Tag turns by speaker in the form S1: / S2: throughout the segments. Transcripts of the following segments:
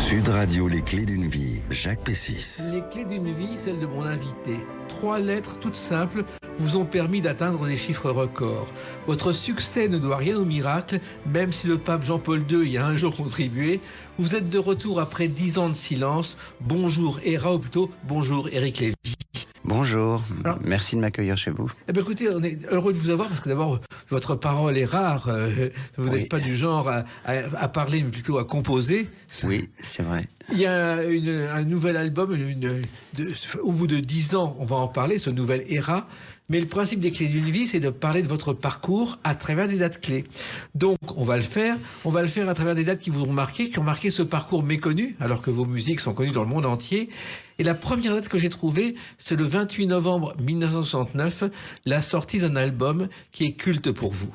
S1: Sud Radio, les clés d'une vie, Jacques Pessis.
S2: Les clés d'une vie, celle de mon invité. 3 lettres toutes simples vous ont permis d'atteindre des chiffres records. Votre succès ne doit rien au miracle, même si le pape Jean-Paul II y a un jour contribué. Vous êtes de retour après 10 ans de silence. Bonjour Héra, ou plutôt bonjour Éric Lévy.
S3: Bonjour,
S2: Alors,
S3: merci de m'accueillir chez vous.
S2: Eh bien, écoutez, on est heureux de vous avoir parce que d'abord, votre parole est rare. Vous n'êtes pas du genre à parler, mais plutôt à composer.
S3: Oui, c'est vrai.
S2: Il y a un nouvel album, au bout de 10 ans, on va en parler, ce nouvel Héra. Mais le principe des clés d'une vie, c'est de parler de votre parcours à travers des dates clés. Donc, on va le faire à travers des dates qui vous ont marqué, qui ont marqué ce parcours méconnu, alors que vos musiques sont connues dans le monde entier. Et la première date que j'ai trouvée, c'est le 28 novembre 1969, la sortie d'un album qui est culte pour vous.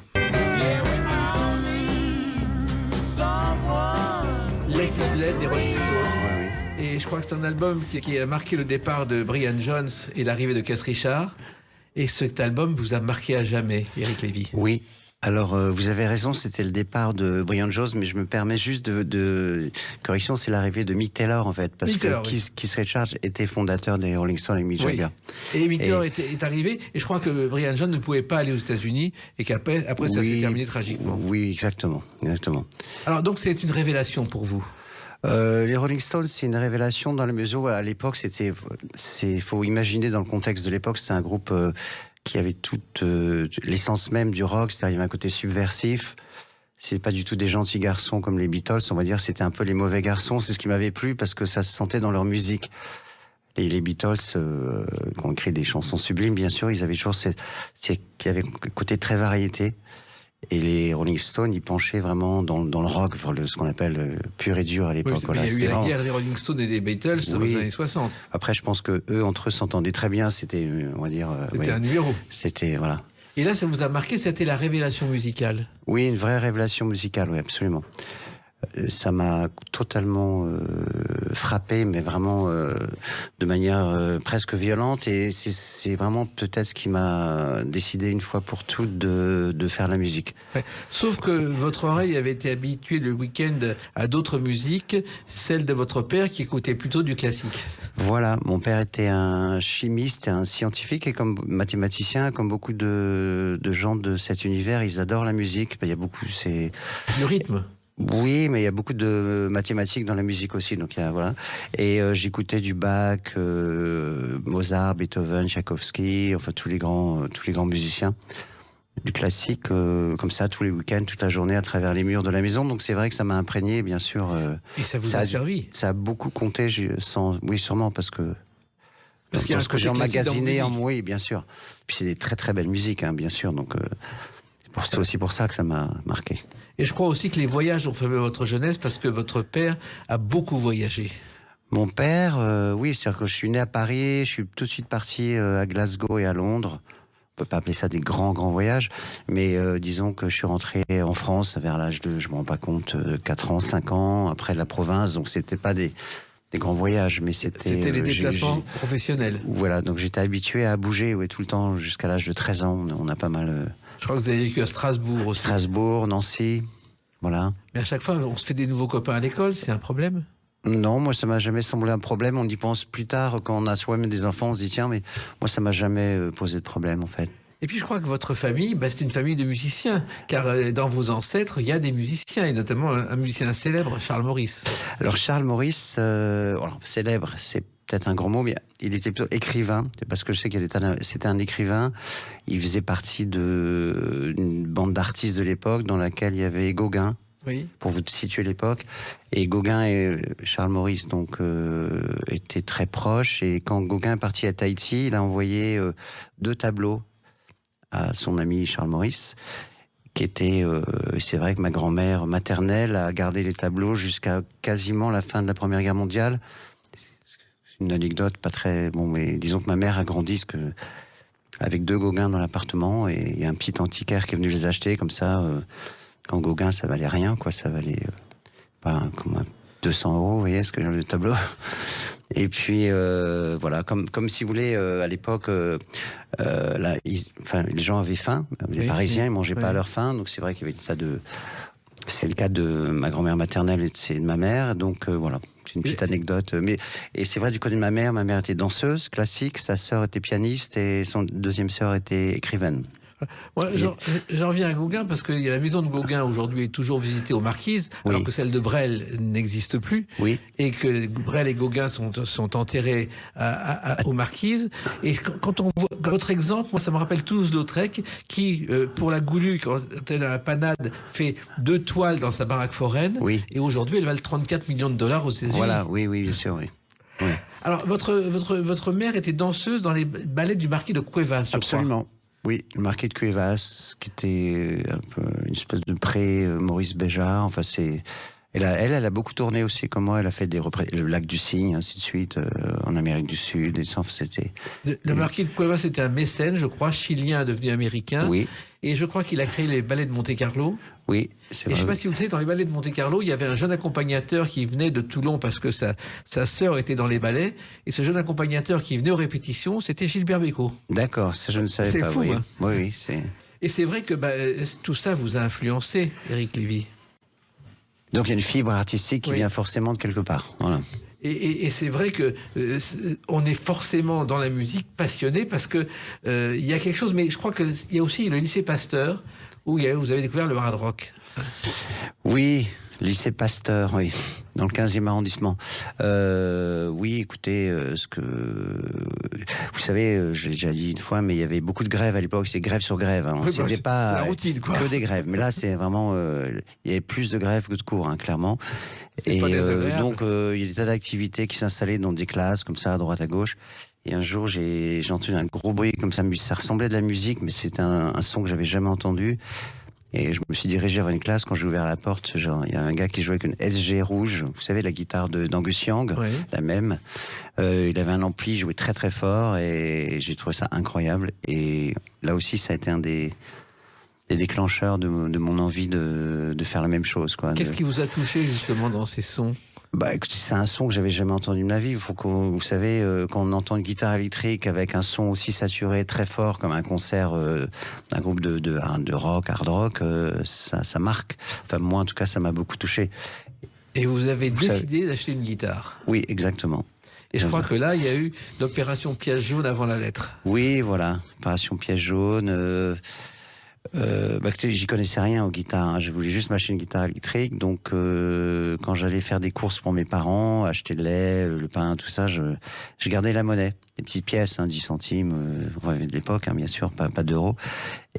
S2: Let It Bleed des Rolling Stones. Et je crois que c'est un album qui a marqué le départ de Brian Jones et l'arrivée de Keith Richards. Et cet album vous a marqué à jamais, Éric Lévy.
S3: Oui, alors vous avez raison, c'était le départ de Brian Jones, mais je me permets juste de correction, c'est l'arrivée de Mick Taylor en fait, parce
S2: Mick
S3: que
S2: Taylor, oui.
S3: Keith Richards était fondateur des Rolling Stones et Mick Jagger.
S2: Et Mick Taylor est arrivé, et je crois que Brian Jones ne pouvait pas aller aux États-Unis, et qu'après ça s'est terminé tragiquement.
S3: Oui, exactement.
S2: Alors donc c'est une révélation pour vous.
S3: Les Rolling Stones, c'est une révélation dans la mesure où à l'époque, faut imaginer dans le contexte de l'époque, c'est un groupe qui avait toute l'essence même du rock, c'est-à-dire il y avait un côté subversif. C'est pas du tout des gentils garçons comme les Beatles, on va dire, c'était un peu les mauvais garçons. C'est ce qui m'avait plu parce que ça se sentait dans leur musique. Et les Beatles, qui ont écrit des chansons sublimes, bien sûr, ils avaient toujours qu'il y avait un côté très variété. Et les Rolling Stones, ils penchaient vraiment dans le rock, vers ce qu'on appelle pur et dur à l'époque.
S2: Oui,
S3: voilà,
S2: il y a eu la guerre des Rolling Stones et des Beatles dans les années 60.
S3: Après, je pense que eux, entre eux, s'entendaient très bien. C'était, on va dire...
S2: C'était un numéro.
S3: C'était, voilà.
S2: Et là, ça vous a marqué, c'était la révélation musicale.
S3: Oui, une vraie révélation musicale, oui, absolument. Ça m'a totalement frappé, mais vraiment de manière presque violente. Et c'est vraiment peut-être ce qui m'a décidé une fois pour toutes de faire la musique.
S2: Ouais. Sauf que votre oreille avait été habituée le week-end à d'autres musiques, celle de votre père qui écoutait plutôt du classique.
S3: Voilà, mon père était un chimiste et un scientifique, et comme mathématicien, comme beaucoup de gens de cet univers, ils adorent la musique. Il y a beaucoup, c'est...
S2: Le rythme.
S3: Oui, mais il y a beaucoup de mathématiques dans la musique aussi, donc voilà. Et j'écoutais du Bach, Mozart, Beethoven, Tchaïkovski, enfin tous les grands musiciens, du classique comme ça tous les week-ends, toute la journée à travers les murs de la maison. Donc c'est vrai que ça m'a imprégné, bien sûr.
S2: Et ça vous a servi.
S3: Ça a beaucoup compté, oui, sûrement parce que
S2: qu'il y a un
S3: que j'ai
S2: côté
S3: emmagasiné
S2: en musique.
S3: oui, bien sûr. Puis c'est des très très belles musiques, hein, bien sûr. Donc c'est aussi pour ça que ça m'a marqué.
S2: Et je crois aussi que les voyages ont fait votre jeunesse parce que votre père a beaucoup voyagé.
S3: Mon père, oui, c'est-à-dire que je suis né à Paris, je suis tout de suite parti à Glasgow et à Londres. On peut pas appeler ça des grands voyages, mais disons que je suis rentré en France vers l'âge de, je me rends pas compte, 4 ans, 5 ans, après la province, donc c'était pas des grands voyages, mais c'était
S2: les déplacements professionnels.
S3: Voilà, donc j'étais habitué à bouger, tout le temps, jusqu'à l'âge de 13 ans, on a pas mal...
S2: Je crois que vous avez vécu à Strasbourg aussi.
S3: Strasbourg, Nancy, voilà.
S2: Mais à chaque fois, on se fait des nouveaux copains à l'école, c'est un problème?
S3: Non, moi ça m'a jamais semblé un problème. On y pense plus tard quand on a soi-même des enfants, on se dit tiens, mais moi ça m'a jamais posé de problème en fait.
S2: Et puis je crois que votre famille, c'est une famille de musiciens, car dans vos ancêtres, il y a des musiciens, et notamment un musicien célèbre, Charles Maurice.
S3: Alors Charles Maurice, alors, célèbre, c'est peut-être un grand mot, mais il était plutôt écrivain, parce que je sais c'était un écrivain. Il faisait partie d'une bande d'artistes de l'époque dans laquelle il y avait Gauguin.
S2: Oui.
S3: Pour vous situer l'époque. Et Gauguin et Charles Maurice donc étaient très proches. Et quand Gauguin est parti à Tahiti, il a envoyé 2 tableaux à son ami Charles Maurice, qui était... c'est vrai que ma grand-mère maternelle a gardé les tableaux jusqu'à quasiment la fin de la Première Guerre mondiale. C'est une anecdote pas très... Bon, mais disons que ma mère a grandi avec 2 Gauguin dans l'appartement, et il y a un petit antiquaire qui est venu les acheter comme ça... Quand Gauguin, ça valait rien, quoi. Ça valait pas comme 200 €, vous voyez, ce que le tableau. Et puis voilà, comme si vous voulez, à l'époque, les gens avaient faim. Les Parisiens, ils mangeaient pas à leur faim, donc c'est vrai qu'il y avait ça de C'est le cas de ma grand-mère maternelle et de ma mère, donc voilà, c'est une petite anecdote. Et c'est vrai, du côté de ma mère était danseuse classique, sa sœur était pianiste et son deuxième sœur était écrivaine.
S2: Moi, j'en reviens à Gauguin parce que la maison de Gauguin aujourd'hui est toujours visitée aux Marquises, alors que celle de Brel n'existe plus, et que Brel et Gauguin sont enterrés aux Marquises. Et quand on voit votre exemple, moi ça me rappelle Toulouse-Lautrec qui, pour la Goulue, quand elle a la panade, fait 2 toiles dans sa baraque foraine, et aujourd'hui elle valent 34 millions de dollars aux États-Unis.
S3: Voilà, oui, bien sûr, oui.
S2: Alors votre mère était danseuse dans les ballets du marquis de Cuevas, je
S3: Absolument.
S2: crois.
S3: Oui, le marquis de Cuevas, qui était un peu une espèce de pré-Maurice Béjart. Enfin, elle a beaucoup tourné aussi, comme moi. Elle a fait le Lac du Cygne, ainsi de suite, en Amérique du Sud. Et c'était...
S2: Le marquis de Cuevas était un mécène, je crois, chilien devenu américain.
S3: Oui.
S2: Et je crois qu'il a créé les ballets de Monte-Carlo.
S3: Oui, c'est vrai.
S2: Et je ne sais pas si vous le savez, dans les ballets de Monte-Carlo, il y avait un jeune accompagnateur qui venait de Toulon parce que sa sœur était dans les ballets. Et ce jeune accompagnateur qui venait aux répétitions, c'était Gilbert Bécaud.
S3: D'accord, ça je ne savais pas.
S2: C'est fou,
S3: oui.
S2: Hein.
S3: Oui, c'est...
S2: Et c'est vrai que tout ça vous a influencé, Éric Lévy.
S3: Donc il y a une fibre artistique qui vient forcément de quelque part. Voilà.
S2: Et c'est vrai que on est forcément dans la musique passionné parce que il y a quelque chose. Mais je crois qu'il y a aussi le lycée Pasteur où vous avez découvert le hard rock.
S3: Oui, lycée Pasteur, oui, dans le 15e arrondissement. Oui, écoutez, vous savez, je l'ai déjà dit une fois, mais il y avait beaucoup de grèves à l'époque, c'est grève sur grève. Hein. C'était pas
S2: la routine, quoi.
S3: Que des grèves, mais là, c'est vraiment, il y avait plus de grèves que de cours, hein, clairement. Et donc, il y a des tas d'activités qui s'installaient dans des classes, comme ça, à droite, à gauche. Et un jour, j'ai entendu un gros bruit comme ça. Ça ressemblait à de la musique, mais c'était un son que j'avais jamais entendu. Et je me suis dirigé vers une classe. Quand j'ai ouvert la porte, il y a un gars qui jouait avec une SG rouge. Vous savez, la guitare d'Angus Young, la même. Il avait un ampli, il jouait très très fort. Et j'ai trouvé ça incroyable. Et là aussi, ça a été un des déclencheurs de mon envie de faire la même chose.
S2: Qu'est-ce qui vous a touché justement dans ces sons ?
S3: Écoutez, c'est un son que j'avais jamais entendu de ma vie. Vous savez, quand on entend une guitare électrique avec un son aussi saturé, très fort, comme un concert d'un groupe de rock, hard rock, ça marque. Enfin, moi, en tout cas, ça m'a beaucoup touché.
S2: Et vous avez décidé d'acheter une guitare ?
S3: Oui, exactement.
S2: Et je crois que là, il y a eu l'opération Piège jaune avant la lettre.
S3: Oui, voilà, opération Piège jaune. Écoutez, j'y connaissais rien aux guitares, hein. Je voulais juste m'acheter une guitare électrique. Donc quand j'allais faire des courses pour mes parents, acheter le lait, le pain, tout ça, je gardais la monnaie, des petites pièces, 10 centimes, de l'époque, hein, bien sûr, pas d'euros.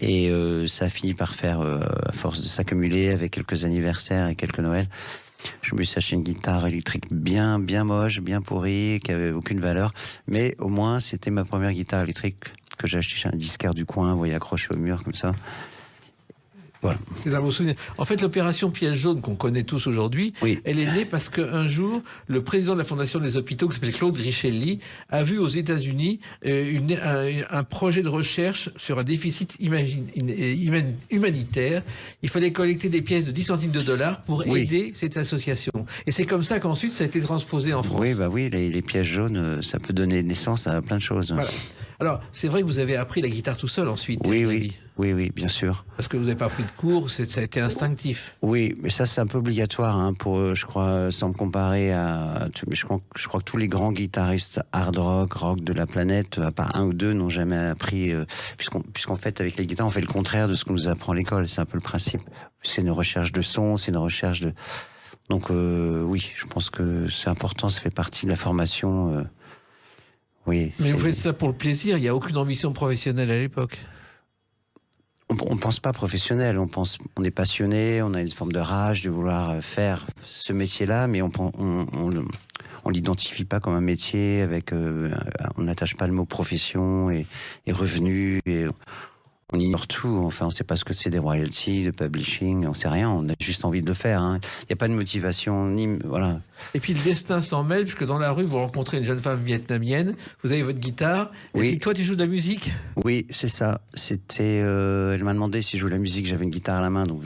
S3: Et ça a fini par faire, à force de s'accumuler avec quelques anniversaires et quelques Noëls, je me suis acheté une guitare électrique bien moche, bien pourrie, qui avait aucune valeur. Mais au moins, c'était ma première guitare électrique que j'ai acheté chez un disquaire du coin, vous voyez, accroché au mur comme ça. Voilà.
S2: C'est un beau souvenir. En fait, l'opération Piège jaune qu'on connaît tous aujourd'hui, elle est née parce qu'un jour, le président de la Fondation des hôpitaux, qui s'appelle Claude Richelli, a vu aux États-Unis un projet de recherche sur un déficit humanitaire. Il fallait collecter des pièces de 10 centimes de dollars pour aider cette association. Et c'est comme ça qu'ensuite, ça a été transposé en France.
S3: Oui, les pièges jaunes, ça peut donner naissance à plein de choses.
S2: Voilà. Alors, c'est vrai que vous avez appris la guitare tout seul ensuite.
S3: Oui, bien sûr.
S2: Parce que vous n'avez pas pris de cours, ça a été instinctif.
S3: Oui, mais ça c'est un peu obligatoire, hein, pour, je crois, sans me comparer à... Je crois que tous les grands guitaristes hard rock de la planète, à part un ou deux, n'ont jamais appris... puisqu'en fait, avec les guitares, on fait le contraire de ce qu'on nous apprend à l'école. C'est un peu le principe. C'est une recherche de son, c'est une recherche de... Donc oui, je pense que c'est important, ça fait partie de la formation... Oui,
S2: mais vous faites ça pour le plaisir, il n'y a aucune ambition professionnelle à l'époque.
S3: On pense pas professionnel, on est passionné, on a une forme de rage de vouloir faire ce métier-là, mais on l'identifie pas comme un métier avec, on n'attache pas le mot profession et revenu, et on ignore tout. Enfin, on sait pas ce que c'est des royalties, de publishing, on sait rien, on a juste envie de le faire, hein. Il n'y a pas de motivation, voilà.
S2: Et puis le destin s'en mêle, puisque dans la rue, vous rencontrez une jeune femme vietnamienne, vous avez votre guitare, et puis toi, tu joues de la musique ?
S3: Oui, c'est ça. C'était, elle m'a demandé si je jouais de la musique, j'avais une guitare à la main, donc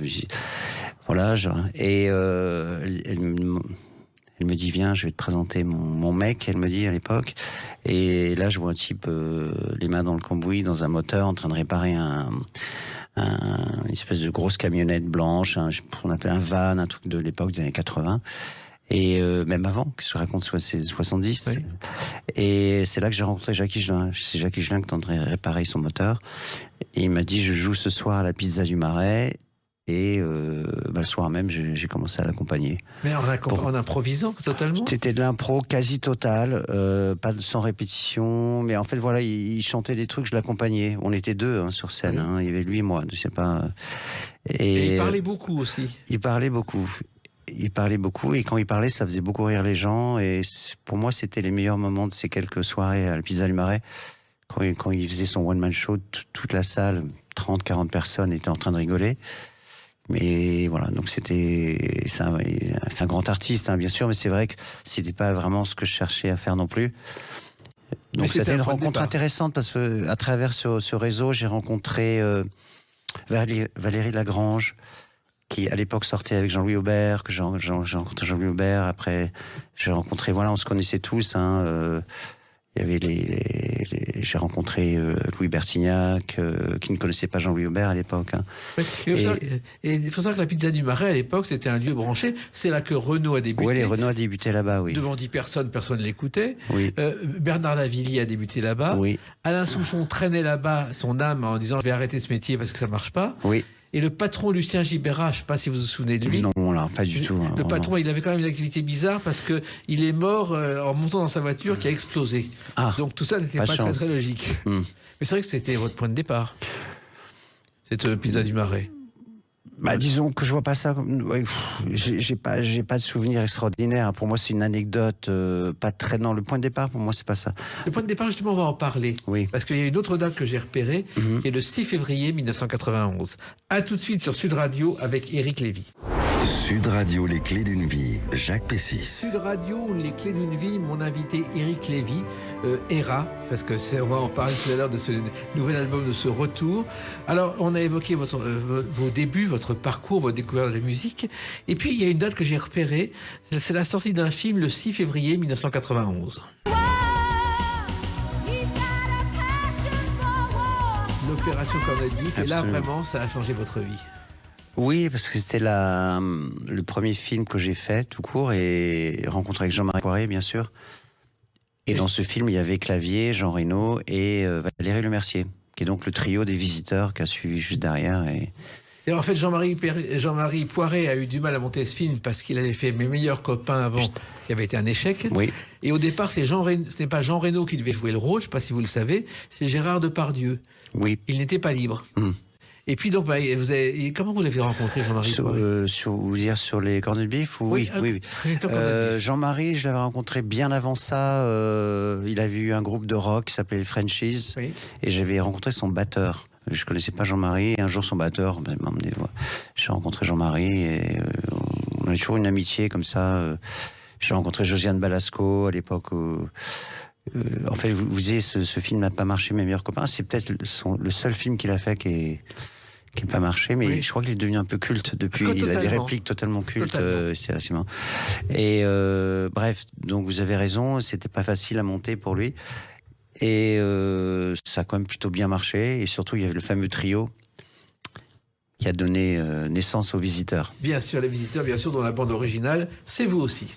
S3: voilà, et elle me dit, viens, je vais te présenter mon mec, elle me dit à l'époque. Et là, je vois un type, les mains dans le cambouis, dans un moteur, en train de réparer un une espèce de grosse camionnette blanche, on appelle un van, un truc de l'époque des années 80. Et même avant, que je raconte 70. Oui. Et c'est là que j'ai rencontré Jacques Higelin. C'est Jacques Higelin qui tenterait réparer son moteur. Et il m'a dit, je joue ce soir à la Pizza du Marais. Et le soir même, j'ai commencé à l'accompagner.
S2: Mais en improvisant totalement ?
S3: C'était de l'impro quasi totale, sans répétition. Mais en fait, voilà, il chantait des trucs, je l'accompagnais. On était deux sur scène. Oui. Il y avait lui et moi, je sais pas.
S2: Et il parlait beaucoup aussi.
S3: Il parlait beaucoup. Et quand il parlait, ça faisait beaucoup rire les gens. Et pour moi, c'était les meilleurs moments de ces quelques soirées à la Pizza du Marais. Quand il faisait son one-man show, toute la salle, 30-40 personnes étaient en train de rigoler. Mais voilà, donc c'est un grand artiste, bien sûr, mais c'est vrai que c'était pas vraiment ce que je cherchais à faire non plus. Donc c'était une rencontre intéressante parce que à travers ce réseau, j'ai rencontré Valérie Lagrange, qui à l'époque sortait avec Jean-Louis Aubert, que j'ai rencontré Jean-Louis Aubert. Après, j'ai rencontré, on se connaissait tous. Il y avait j'ai rencontré Louis Bertignac, qui ne connaissait pas Jean-Louis Aubert à l'époque.
S2: Et il faut savoir que la Pizza du Marais, à l'époque, c'était un lieu branché. C'est là que Renaud a débuté.
S3: Oui, Renaud a débuté là-bas, oui.
S2: Devant 10 personnes, personne ne l'écoutait.
S3: Oui.
S2: Bernard Lavilliers a débuté là-bas.
S3: Oui.
S2: Alain Souchon traînait là-bas son âme en disant « Je vais arrêter ce métier parce que ça ne marche pas ».
S3: Oui.
S2: Et le patron Lucien Gibera, je ne sais pas si vous vous souvenez de lui.
S3: Non, là, pas du tout.
S2: Le patron, il avait quand même une activité bizarre parce qu'il est mort en montant dans sa voiture qui a explosé. Donc tout ça n'était pas très logique. Mais c'est vrai que c'était votre point de départ, cette Pizza du Marais.
S3: Disons que je vois pas ça. J'ai pas de souvenir extraordinaire. Pour moi, c'est une anecdote pas très. Non, le point de départ, pour moi, c'est pas ça.
S2: Le point de départ, justement, on va en parler.
S3: Oui.
S2: Parce qu'il y a une autre date que j'ai repérée, qui est le 6 février 1991. À tout de suite sur Sud Radio avec Éric Lévy.
S1: Sud Radio, les clés d'une vie, Jacques Pessis.
S2: Sud Radio, les clés d'une vie, mon invité Éric Lévy, ERA, parce que on va en parler tout à l'heure de ce nouvel album, de ce retour. Alors, on a évoqué vos débuts, votre parcours, votre découverte de la musique. Et puis, il y a une date que j'ai repérée, c'est la sortie d'un film le 6 février 1991. L'opération Corned Beef, et là, vraiment, ça a changé votre vie.
S3: Oui, parce que c'était le premier film que j'ai fait, tout court, et rencontré avec Jean-Marie Poiré, bien sûr. Et dans ce film, il y avait Clavier, Jean Reno et Valérie Lemercier, qui est donc le trio des Visiteurs qui a suivi juste derrière.
S2: Et en fait, Jean-Marie Poiré a eu du mal à monter ce film parce qu'il avait fait Mes meilleurs copains avant, qui avait été un échec.
S3: Oui.
S2: Et au départ, ce n'est pas Jean Reno qui devait jouer le rôle, je ne sais pas si vous le savez, c'est Gérard Depardieu.
S3: Oui.
S2: Il n'était pas libre. Et puis donc, comment vous l'avez rencontré, Jean-Marie
S3: sur les Corned Beef Oui. Jean-Marie, je l'avais rencontré bien avant ça. Il avait eu un groupe de rock qui s'appelait les Frenchies. Oui. Et j'avais rencontré son batteur. Je ne connaissais pas Jean-Marie. Et un jour, son batteur m'a emmené voir. J'ai rencontré Jean-Marie et on a toujours une amitié comme ça. J'ai rencontré Josiane Balasco à l'époque où... en fait, vous disiez, ce film n'a pas marché, Mes meilleurs copains. C'est peut-être le seul film qu'il a fait qui n'a pas marché, mais je crois qu'il est devenu un peu culte depuis. Il a des répliques totalement cultes. C'est assez marrant. Et bref, donc vous avez raison, c'était pas facile à monter pour lui. Et ça a quand même plutôt bien marché. Et surtout, il y avait le fameux trio qui a donné naissance aux Visiteurs.
S2: Bien sûr, les Visiteurs, bien sûr, dont la bande originale, c'est vous aussi.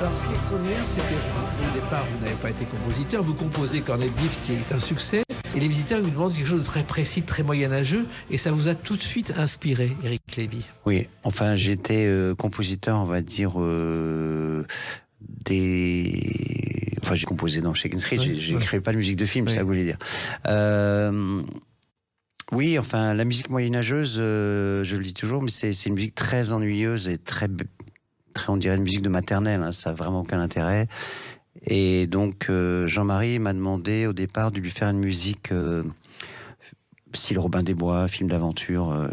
S2: Alors, ce qui est extraordinaire, c'est qu'au départ, vous n'avez pas été compositeur, vous composez Corned Beef, qui est un succès, et les Visiteurs vous demandent quelque chose de très précis, de très moyenâgeux, et ça vous a tout de suite inspiré, Éric Lévy.
S3: Oui, enfin, j'étais compositeur, on va dire, Enfin, j'ai composé dans Shakin' Street, j'ai créé pas de musique de film, c'est ça que vous voulez dire. Oui, enfin, la musique moyenâgeuse, je le dis toujours, mais c'est une musique très ennuyeuse et très, on dirait une musique de maternelle, hein, ça n'a vraiment aucun intérêt. Et donc, Jean-Marie m'a demandé au départ de lui faire une musique style Robin des Bois, film d'aventure.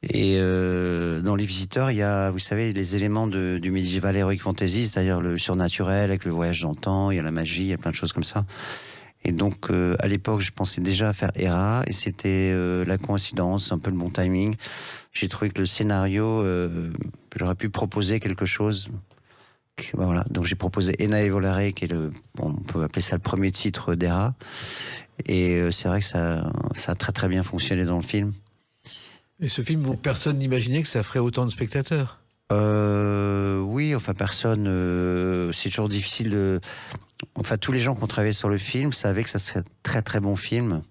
S3: Et dans Les Visiteurs, il y a, vous savez, les éléments du médiéval heroic fantasy, c'est-à-dire le surnaturel avec le voyage dans le temps, il y a la magie, il y a plein de choses comme ça. Et donc, à l'époque, je pensais déjà à faire Héra, et c'était la coïncidence, un peu le bon timing. J'ai trouvé que le scénario, j'aurais pu proposer quelque chose Ben voilà. Donc j'ai proposé Ena et Volare, qui est on peut appeler ça le premier titre d'Era. Et c'est vrai que ça a très très bien fonctionné dans le film.
S2: Et ce film, personne n'imaginait que ça ferait autant de spectateurs.
S3: Oui, enfin personne. C'est toujours difficile de. Enfin, tous les gens qui ont travaillé sur le film savaient que ça serait un très très bon film,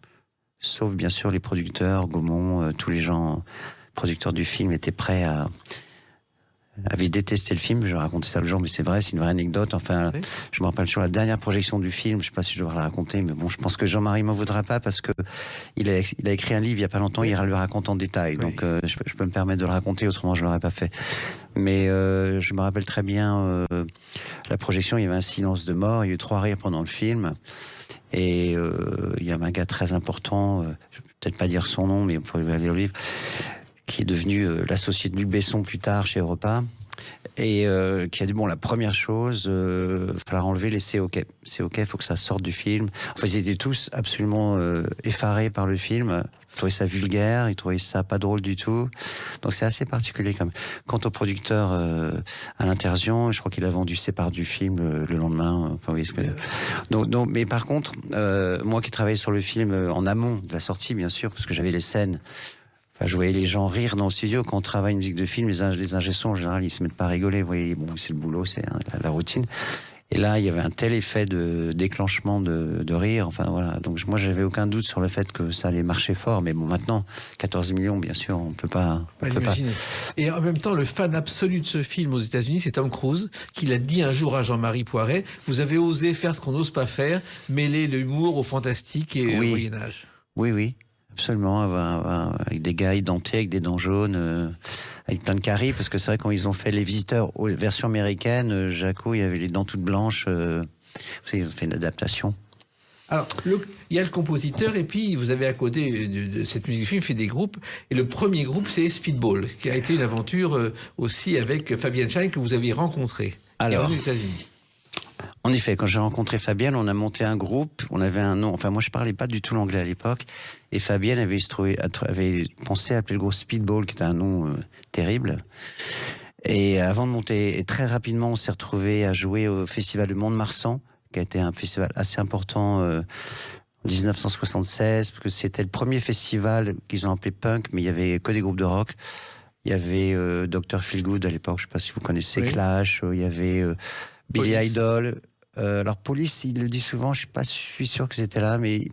S3: sauf bien sûr les producteurs, Gaumont, tous les gens producteurs du film étaient prêts avaient détesté le film. Je racontais ça le jour, mais c'est vrai, c'est une vraie anecdote. Enfin, oui. Je me rappelle sur la dernière projection du film, je sais pas si je dois la raconter, mais bon, je pense que Jean-Marie m'en voudra pas parce que il a écrit un livre il y a pas longtemps, il le raconte en détail. Oui. Donc, je peux me permettre de le raconter, autrement je l'aurais pas fait. Mais je me rappelle très bien la projection, il y avait un silence de mort, il y a eu 3 rires pendant le film, et il y avait un gars très important, je vais peut-être pas dire son nom, mais vous pourrez aller au livre, qui est devenu l'associé de Luc Besson plus tard chez Europa, et qui a dit, bon, la première chose, il va falloir enlever les c'est ok, il faut que ça sorte du film. Enfin, ils étaient tous absolument effarés par le film, ils trouvaient ça vulgaire, ils trouvaient ça pas drôle du tout, donc c'est assez particulier quand même. Quant au producteur à l'Interzion, je crois qu'il a vendu ses parts du film le lendemain. Enfin, oui, donc, mais par contre, moi qui travaillais sur le film en amont de la sortie, bien sûr, parce que j'avais les scènes. Enfin, je voyais les gens rire dans le studio. Quand on travaille une musique de film, les ingé-sons, en général, ils se mettent pas à rigoler. Vous voyez, bon, c'est le boulot, c'est la routine. Et là, il y avait un tel effet de déclenchement de rire. Enfin, voilà. Donc, moi, j'avais aucun doute sur le fait que ça allait marcher fort. Mais bon, maintenant, 14 millions, bien sûr, on peut pas.
S2: Et en même temps, le fan absolu de ce film aux États-Unis, c'est Tom Cruise, qui l'a dit un jour à Jean-Marie Poiret. Vous avez osé faire ce qu'on n'ose pas faire, mêler l'humour au fantastique et au Moyen-Âge.
S3: Oui, oui. Absolument, avec des gars édentés, avec des dents jaunes, avec plein de caries, parce que c'est vrai quand ils ont fait Les Visiteurs, version américaine, Jaco, il avait les dents toutes blanches, vous savez, ils ont fait une adaptation.
S2: Alors, il y a le compositeur, et puis vous avez à côté de cette musique de film fait des groupes, et le premier groupe, c'est Speedball, qui a été une aventure aussi avec Fabienne Schein, que vous avez rencontré.
S3: Alors,
S2: aux États-Unis.
S3: En effet, quand j'ai rencontré Fabienne, on a monté un groupe, on avait un nom, enfin moi je parlais pas du tout l'anglais à l'époque, et Fabienne avait pensé à appeler le groupe Speedball, qui était un nom terrible. Et avant de monter, et très rapidement, on s'est retrouvés à jouer au Festival de Mont-de-Marsan, qui a été un festival assez important en 1976, parce que c'était le premier festival qu'ils ont appelé punk, mais il y avait que des groupes de rock. Il y avait Dr. Feelgood à l'époque, je sais pas si vous connaissez, oui. Clash, il y avait Billy Idol. Alors Police, il le dit souvent, je suis sûr que c'était là, mais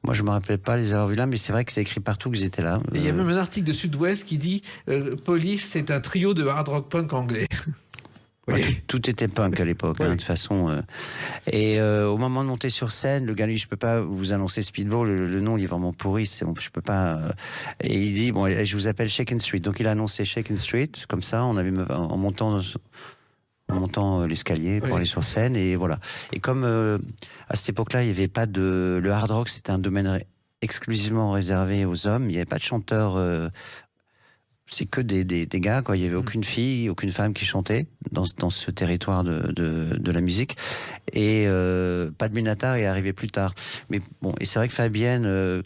S3: moi je me rappelle pas les avoir vus là, mais c'est vrai que c'est écrit partout que j'étais là.
S2: Et il y a même un article de Sud-Ouest qui dit Police, c'est un trio de hard rock punk anglais.
S3: Oui. Tout était punk à l'époque, oui. De toute façon. Et au moment de monter sur scène, le gars lui, je peux pas vous annoncer Speedball, le nom il est vraiment pourri, je peux pas. Et il dit bon, je vous appelle Shakin' Street. Donc il a annoncé Shakin' Street, comme ça, en montant l'escalier pour aller sur scène, et voilà. Et comme à cette époque-là, il n'y avait pas le hard rock, c'était un domaine exclusivement réservé aux hommes. Il n'y avait pas de chanteurs. C'est que des gars, quoi. Il n'y avait aucune fille, aucune femme qui chantait dans ce territoire de la musique. Et Pat Benatar est arrivé plus tard. Mais bon, et c'est vrai que Fabienne,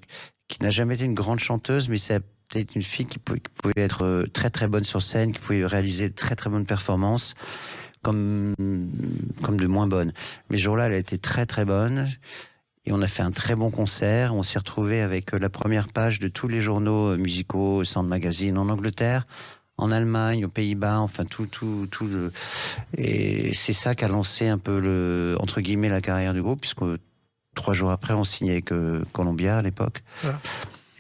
S3: qui n'a jamais été une grande chanteuse, mais c'est peut-être une fille qui pouvait être très très bonne sur scène, qui pouvait réaliser très très bonnes performances, comme de moins bonnes. Mais ce jour-là, elle a été très très bonne. Et on a fait un très bon concert. On s'est retrouvé avec la première page de tous les journaux musicaux, Sound Magazine en Angleterre, en Allemagne, aux Pays-Bas, enfin tout le... Et c'est ça qui a lancé un peu entre guillemets la carrière du groupe, puisque 3 jours après, on signait avec Columbia à l'époque. Voilà.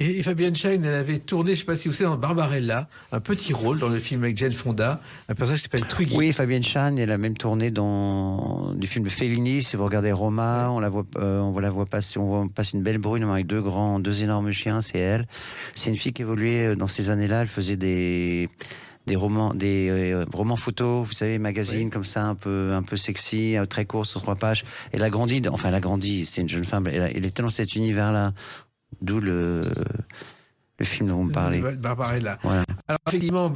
S2: Et Fabienne Schein, elle avait tourné, je ne sais pas si vous savez, dans Barbarella, un petit rôle dans le film avec Jane Fonda, un personnage qui s'appelle Twiggy.
S3: Oui, Fabienne Schein, elle a même tourné dans du film de Fellini. Si vous regardez Roma, on la voit passer, on passe une belle brune avec deux énormes chiens, c'est elle. C'est une fille qui évoluait dans ces années-là. Elle faisait des romans photos, vous savez, magazines comme ça, un peu sexy, très courts, sur 3 pages. Elle a grandi, c'est une jeune femme. Elle était dans cet univers-là. D'où le film dont vous me parlez.
S2: Barbarella.
S3: Voilà.
S2: Alors effectivement,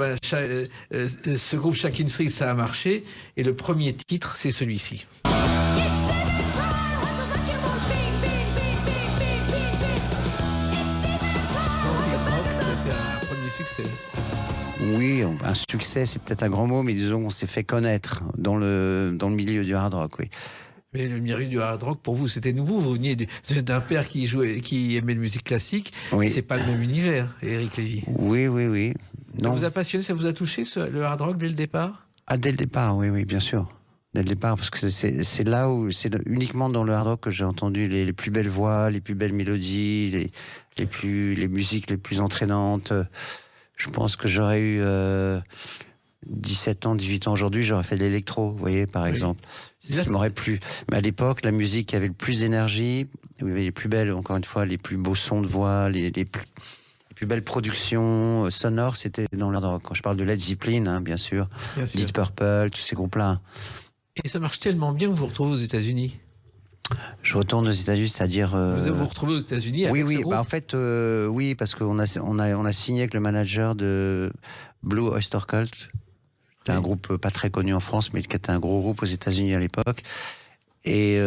S2: ce groupe Shakin' Street, ça a marché, et le premier titre, c'est celui-ci. Un premier succès.
S3: Oui, un succès, c'est peut-être un grand mot, mais disons qu'on s'est fait connaître dans le milieu du hard rock, oui.
S2: Mais le milieu du hard rock, pour vous, c'était nouveau. Vous veniez d'un père qui aimait la musique classique.
S3: Oui.
S2: C'est pas le même univers, Éric Lévy.
S3: Oui.
S2: Ça vous a passionné, ça vous a touché, le hard rock, dès le départ?
S3: Ah, dès le départ, oui, bien sûr. Dès le départ, parce que c'est là où, c'est uniquement dans le hard rock que j'ai entendu les plus belles voix, les plus belles mélodies, les musiques les plus entraînantes. Je pense que j'aurais eu 17 ans, 18 ans aujourd'hui, j'aurais fait de l'électro, vous voyez, par exemple. C'est ce qui m'aurait plu. Mais à l'époque, la musique qui avait le plus d'énergie, les plus belles, encore une fois, les plus beaux sons de voix, les plus belles productions sonores, c'était dans le hard rock. Quand je parle de Led Zeppelin, hein, bien sûr, Deep Purple, tous ces groupes-là.
S2: Et ça marche tellement bien que vous vous retrouvez aux États-Unis.
S3: Je retourne aux États-Unis, c'est-à-dire.
S2: Vous vous retrouvez aux États-Unis avec ce groupe?
S3: En fait, oui, parce qu'on a signé avec le manager de Blue Oyster Cult. C'était un groupe pas très connu en France, mais qui était un gros groupe aux États-Unis à l'époque. Et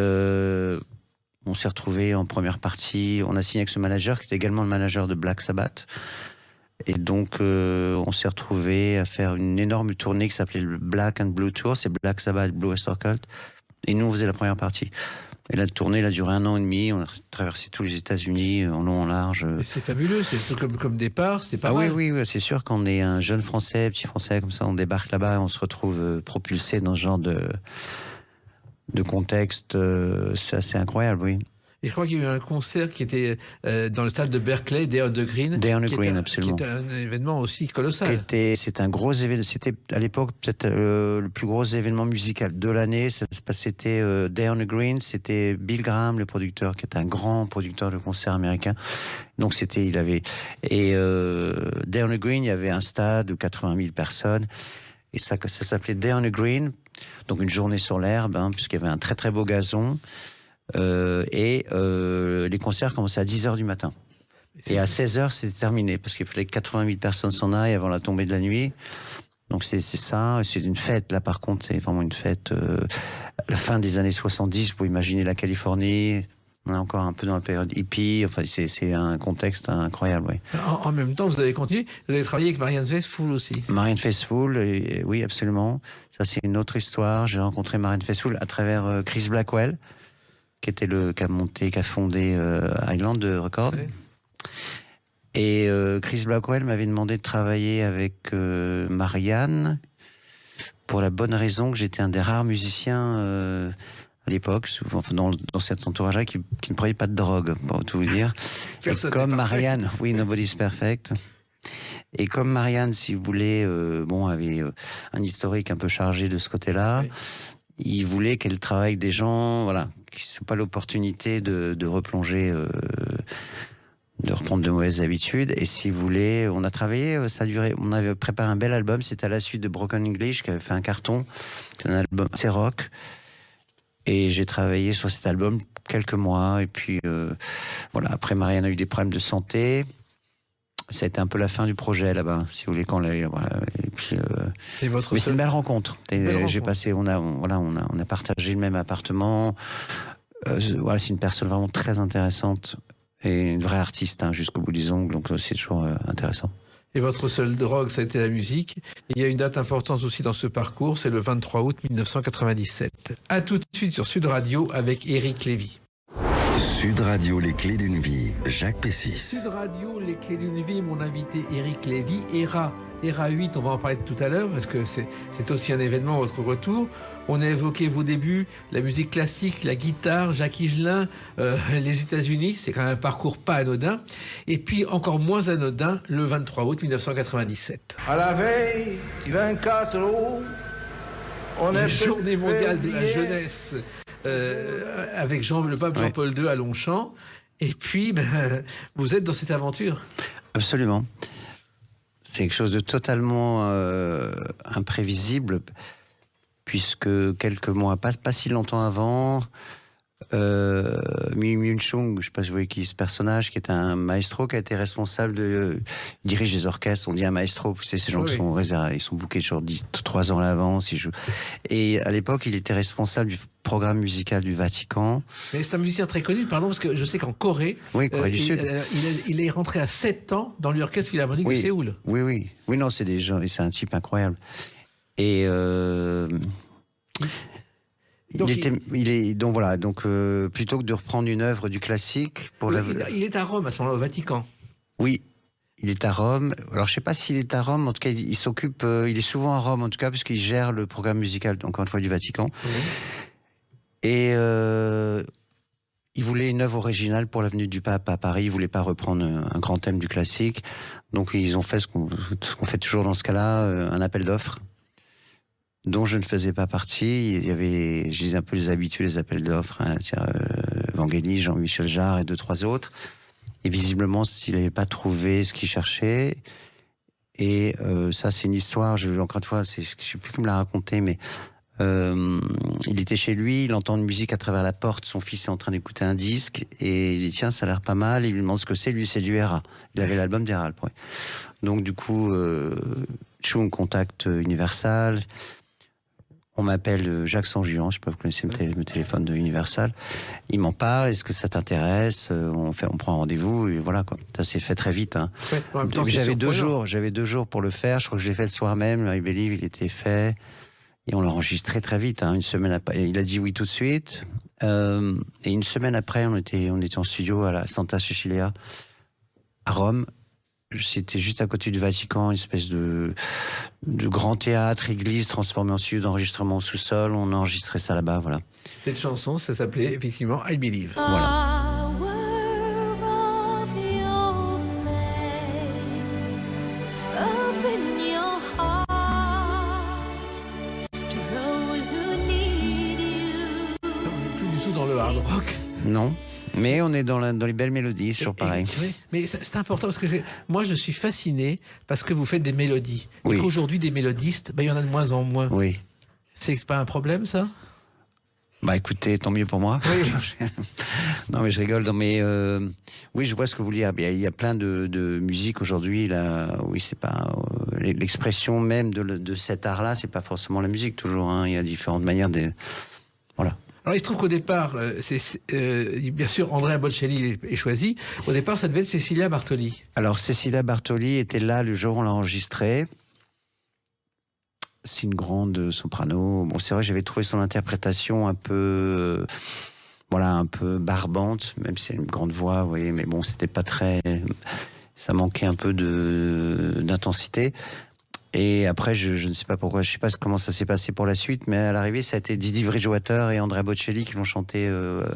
S3: on s'est retrouvés en première partie. On a signé avec ce manager, qui était également le manager de Black Sabbath. Et donc, on s'est retrouvés à faire une énorme tournée qui s'appelait le Black and Blue Tour. C'est Black Sabbath, Blue Oyster Cult. Et nous, on faisait la première partie. Et la tournée, elle a duré 1 an et demi. On a traversé tous les États-Unis en long, en large.
S2: C'est fabuleux. C'est un peu comme départ. C'est pas mal.
S3: Oui, c'est sûr qu'on est un jeune Français, petit Français comme ça, on débarque là-bas et on se retrouve propulsé dans ce genre de contexte. C'est assez incroyable, oui.
S2: Et je crois qu'il y a eu un concert qui était dans le stade de Berkeley, Day on the Green.
S3: Day on the Green, absolument.
S2: Qui était un événement aussi colossal.
S3: C'est un gros événement. C'était à l'époque peut-être le plus gros événement musical de l'année. C'était Day on the Green. C'était Bill Graham, le producteur, qui est un grand producteur de concerts américain. Donc Day on the Green, il y avait un stade de 80 000 personnes. Et ça s'appelait Day on the Green. Donc une journée sur l'herbe, hein, puisqu'il y avait un très très beau gazon. Les concerts commençaient à 10h du matin. Et à 16h, c'était terminé, parce qu'il fallait que 80 000 personnes s'en aillent avant la tombée de la nuit. Donc c'est ça, c'est une fête. Là, par contre, c'est vraiment une fête. La fin des années 70, vous pouvez imaginer la Californie. On est encore un peu dans la période hippie. Enfin, c'est un contexte incroyable, oui.
S2: En même temps, vous avez continué. Vous avez travaillé avec Marianne Faithfull aussi.
S3: Marianne Faithfull, oui, absolument. Ça, c'est une autre histoire. J'ai rencontré Marianne Faithfull à travers Chris Blackwell, qui a fondé Island Records. Oui. Et Chris Blackwell m'avait demandé de travailler avec Marianne pour la bonne raison que j'étais un des rares musiciens à l'époque, dans cet entourage-là, qui ne prenait pas de drogue, pour tout vous dire. Et comme Marianne, oui, nobody's perfect. Et comme Marianne, si vous voulez, avait un historique un peu chargé de ce côté-là, oui. Il voulait qu'elle travaille avec des gens, voilà, qui n'ont pas l'opportunité de replonger, de reprendre de mauvaises habitudes. Et si vous voulez, on a travaillé, ça a duré, on avait préparé un bel album, c'était à la suite de Broken English, qui avait fait un carton, c'est un album assez rock. Et j'ai travaillé sur cet album quelques mois, et puis voilà, après Marianne a eu des problèmes de santé. Ça a été un peu la fin du projet là-bas, si vous voulez, voilà. Et puis, mais c'est une belle rencontre. J'ai passé, on a partagé le même appartement. Voilà, c'est une personne vraiment très intéressante et une vraie artiste, hein, jusqu'au bout des ongles. Donc c'est toujours intéressant.
S2: Et votre seule drogue, ça a été la musique. Il y a une date importante aussi dans ce parcours, c'est le 23 août 1997. À tout de suite sur Sud Radio avec Éric Lévy.
S1: Sud Radio, les clés d'une vie, Jacques Pessis.
S2: Sud Radio, les clés d'une vie, mon invité Éric Lévy, ERA 8, on va en parler tout à l'heure, parce que c'est aussi un événement, votre retour. On a évoqué vos débuts, la musique classique, la guitare, Jacques Higelin, les États-Unis, c'est quand même un parcours pas anodin. Et puis, encore moins anodin, le 23 août 1997.
S4: À la veille du 24 août, on
S2: la journée mondiale de la jeunesse. Avec le pape Jean-Paul II à Longchamp. Et puis, vous êtes dans cette aventure.
S3: Absolument. C'est quelque chose de totalement imprévisible, puisque quelques mois, pas si longtemps avant, Myung Chung, je ne sais pas si vous voyez qui est ce personnage, qui est un maestro qui a été responsable de dirige les orchestres. On dit un maestro, c'est ces gens qui sont réservés, ils sont bookés toujours 3 ans à l'avance. Et à l'époque, il était responsable du programme musical du Vatican.
S2: Mais c'est un musicien très connu, pardon, parce que je sais qu'en Corée,
S3: Oui, Corée du Sud.
S2: il est rentré à 7 ans dans l'orchestre philharmonique de Séoul.
S3: Oui, non, c'est des gens, c'est un type incroyable. Et donc plutôt que de reprendre une œuvre du classique pour
S2: il est à Rome à ce moment-là, au Vatican.
S3: Oui, il est à Rome. Alors je sais pas s'il est à Rome, en tout cas il s'occupe, il est souvent à Rome en tout cas parce qu'il gère le programme musical encore une fois du Vatican. Et il voulait une œuvre originale pour l'avenue du Pape à Paris. Il voulait pas reprendre un grand thème du classique, donc ils ont fait ce qu'on fait toujours dans ce cas-là, un appel d'offres, dont je ne faisais pas partie. Il y avait, je disais un peu les habitués, les appels d'offres, Vangelis, Jean-Michel Jarre et 2-3 autres. Et visiblement, il n'avait pas trouvé ce qu'il cherchait. Et ça, c'est une histoire, encore une fois, je ne sais plus qui me l'a raconté, mais il était chez lui, il entend une musique à travers la porte, son fils est en train d'écouter un disque, et il dit tiens, ça a l'air pas mal, et il lui demande ce que c'est, lui c'est du Héra. Il avait l'album d'Héra. Donc du coup, Chung contacte Universal. On m'appelle Jacques Sanjuan, je sais pas si vous connaissez le téléphone de Universal. Il m'en parle, est-ce que ça t'intéresse? On prend un rendez-vous, et voilà quoi. Ça s'est fait très vite. Hein.
S2: Ouais,
S3: j'avais 2 jours pour le faire, je crois que je l'ai fait le soir même, I Believe, il était fait. Et on l'a enregistré très vite, une semaine après. Il a dit oui tout de suite. Et une semaine après, on était en studio à la Santa Cecilia, à Rome. C'était juste à côté du Vatican, une espèce de grand théâtre, église transformée en studio d'enregistrement au sous-sol. On a enregistré ça là-bas, voilà.
S2: Cette chanson, ça s'appelait effectivement I Believe.
S3: Voilà.
S2: Dans le hard rock.
S3: Non, mais on est dans les belles mélodies, c'est toujours pareil.
S2: Oui, mais c'est important parce que moi je suis fasciné parce que vous faites des mélodies.
S3: Oui.
S2: Et qu'aujourd'hui des mélodistes, il y en a de moins en moins.
S3: Oui.
S2: C'est pas un problème ça?
S3: Bah écoutez, tant mieux pour moi.
S2: Oui.
S3: Non mais je rigole. Non mais oui, je vois ce que vous voulez dire. Il y a plein de musique aujourd'hui là. Oui, c'est pas l'expression même de cet art-là. C'est pas forcément la musique toujours. Hein. Il y a différentes manières de. Voilà.
S2: Alors, il se trouve qu'au départ, bien sûr, Andrea Bocelli est choisi. Au départ, ça devait être Cecilia Bartoli.
S3: Alors, Cecilia Bartoli était là le jour où on l'a enregistré. C'est une grande soprano. Bon, c'est vrai, j'avais trouvé son interprétation un peu barbante, même si c'est une grande voix, vous voyez, mais bon, c'était pas très. Ça manquait un peu d'intensité. Et après, je ne sais pas pourquoi, je ne sais pas comment ça s'est passé pour la suite, mais à l'arrivée, ça a été Didi Bridgewater et Andrea Bocelli qui l'ont chanté le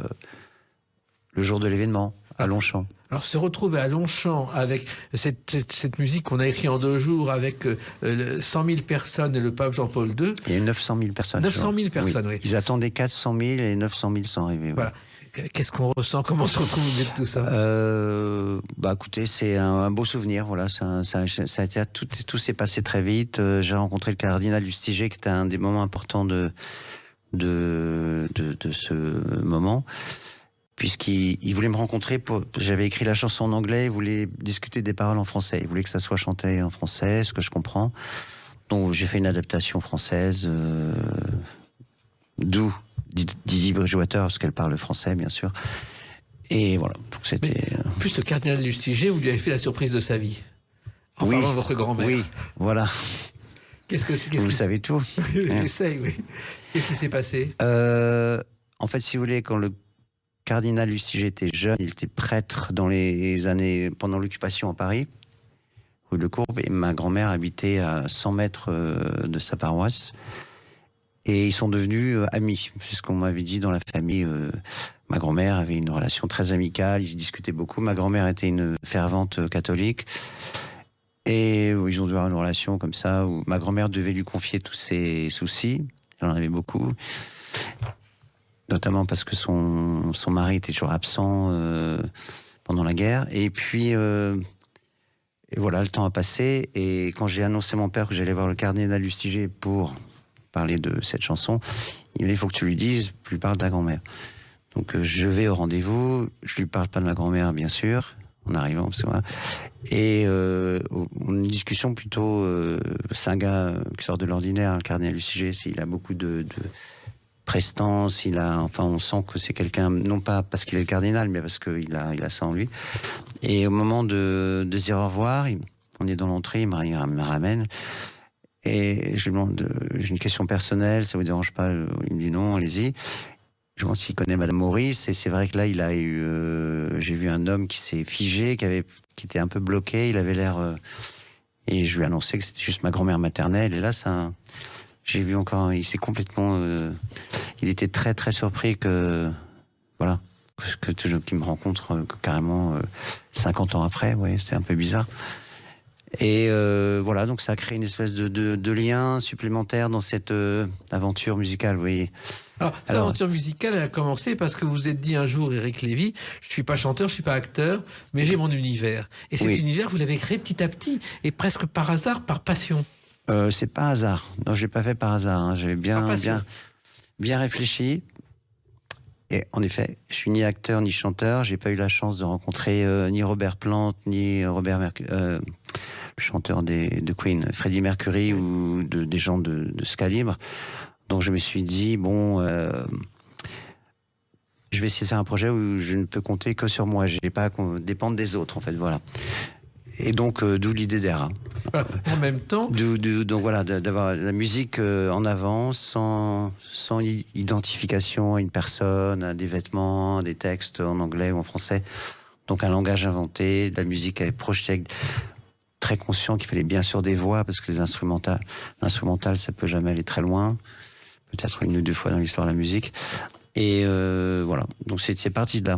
S3: jour de l'événement, à Longchamp.
S2: Alors, se retrouver à Longchamp avec cette musique qu'on a écrite en 2 jours, avec 100 000 personnes et le pape Jean-Paul II.
S3: Il y a eu 900 000 personnes.
S2: 900 000 personnes, oui.
S3: Ils attendaient 400 000 et 900 000 sont arrivés.
S2: Voilà. Qu'est-ce qu'on ressent? Comment on se retrouve au milieu de tout ça?
S3: Bah écoutez, c'est un beau souvenir. Voilà, ça a été, tout s'est passé très vite. J'ai rencontré le cardinal Lustiger, qui était un des moments importants de ce moment, puisqu'il voulait me rencontrer. J'avais écrit la chanson en anglais, il voulait discuter des paroles en français. Il voulait que ça soit chanté en français, ce que je comprends. Donc j'ai fait une adaptation française, d'où Didi Bridgewater, parce qu'elle parle français, bien sûr. Et voilà, donc c'était.
S2: En plus, le cardinal Lustiger, vous lui avez fait la surprise de sa vie. En parlant de votre grand-mère.
S3: Oui, voilà. Vous savez tout.
S2: J'essaye, oui. Qu'est-ce qui s'est passé?
S3: En fait, si vous voulez, quand le cardinal Lustiger était jeune, il était prêtre dans les années pendant l'occupation à Paris, rue Le Courbe, et ma grand-mère habitait à 100 mètres de sa paroisse. Et ils sont devenus amis. C'est ce qu'on m'avait dit dans la famille. Ma grand-mère avait une relation très amicale, ils se discutaient beaucoup. Ma grand-mère était une fervente catholique. Et ils ont dû avoir une relation comme ça, où ma grand-mère devait lui confier tous ses soucis. Elle en avait beaucoup. Notamment parce que son mari était toujours absent pendant la guerre. Et puis, et voilà, le temps a passé. Et quand j'ai annoncé à mon père que j'allais voir le cardinal Lustiger pour parler de cette chanson, il m'a dit, il faut que tu lui dises, lui parle de ta grand-mère. Donc je vais au rendez-vous, je lui parle pas de ma grand-mère, bien sûr, en arrivant, parce que, voilà. Et une discussion plutôt... c'est un gars qui sort de l'ordinaire, le cardinal Luciger, il a beaucoup de prestance, enfin, on sent que c'est quelqu'un, non pas parce qu'il est le cardinal, mais parce qu'il a ça en lui. Et au moment de se dire au revoir, on est dans l'entrée, il me ramène, et je lui demande, j'ai une question personnelle, ça vous dérange pas? Il me dit non, allez-y. Je pense qu'il connaît Madame Maurice, et c'est vrai que là, j'ai vu un homme qui s'est figé, qui était un peu bloqué, il avait l'air, et je lui ai annoncé que c'était juste ma grand-mère maternelle, et là, j'ai vu encore, il s'est complètement, il était très très surpris voilà, qu'il me rencontre carrément 50 ans après, ouais, c'était un peu bizarre. Et voilà, donc ça a créé une espèce de lien supplémentaire dans cette aventure musicale, vous voyez.
S2: Alors, cette aventure musicale, elle a commencé parce que vous vous êtes dit un jour, Éric Lévy, je suis pas chanteur, je suis pas acteur, mais j'ai mon univers. Et cet univers, vous l'avez créé petit à petit, et presque par hasard, par passion.
S3: C'est pas hasard. Non, je l'ai pas fait par hasard. Hein. J'avais bien réfléchi. Et en effet, je suis ni acteur ni chanteur. J'ai pas eu la chance de rencontrer ni Robert Plant, ni le chanteur de Queen, Freddie Mercury, ou des gens de ce calibre. Donc je me suis dit, bon, je vais essayer de faire un projet où je ne peux compter que sur moi. Je n'ai pas à dépendre des autres, en fait, voilà. Et donc, d'où l'idée d'Era.
S2: En même temps...
S3: Donc voilà, d'avoir la musique en avant, sans identification à une personne, à des vêtements, à des textes en anglais ou en français. Donc un langage inventé, de la musique avec projetée, très conscient qu'il fallait bien sûr des voix, parce que l'instrumental, ça peut jamais aller très loin. Peut-être une ou deux fois dans l'histoire de la musique. Et voilà, donc c'est parti de là.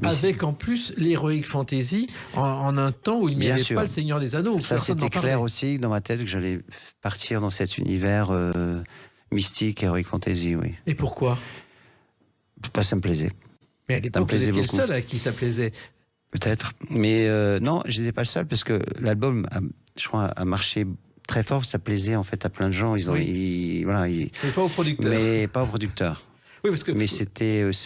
S2: Avec en plus l'Heroic Fantasy en un temps où il n'y avait pas le Seigneur des Anneaux.
S3: Ça, c'était clair aussi dans ma tête que j'allais partir dans cet univers mystique, Heroic Fantasy, oui.
S2: Et pourquoi?
S3: Ça me plaisait.
S2: Mais à l'époque, vous étiez le seul à qui ça plaisait.
S3: Peut-être. Mais non, je n'étais pas le seul, parce que l'album, je crois, a marché très fort. Ça plaisait en fait à plein de gens.
S2: Mais pas aux producteurs.
S3: Mais pas aux producteurs.
S2: Oui, parce que...
S3: Mais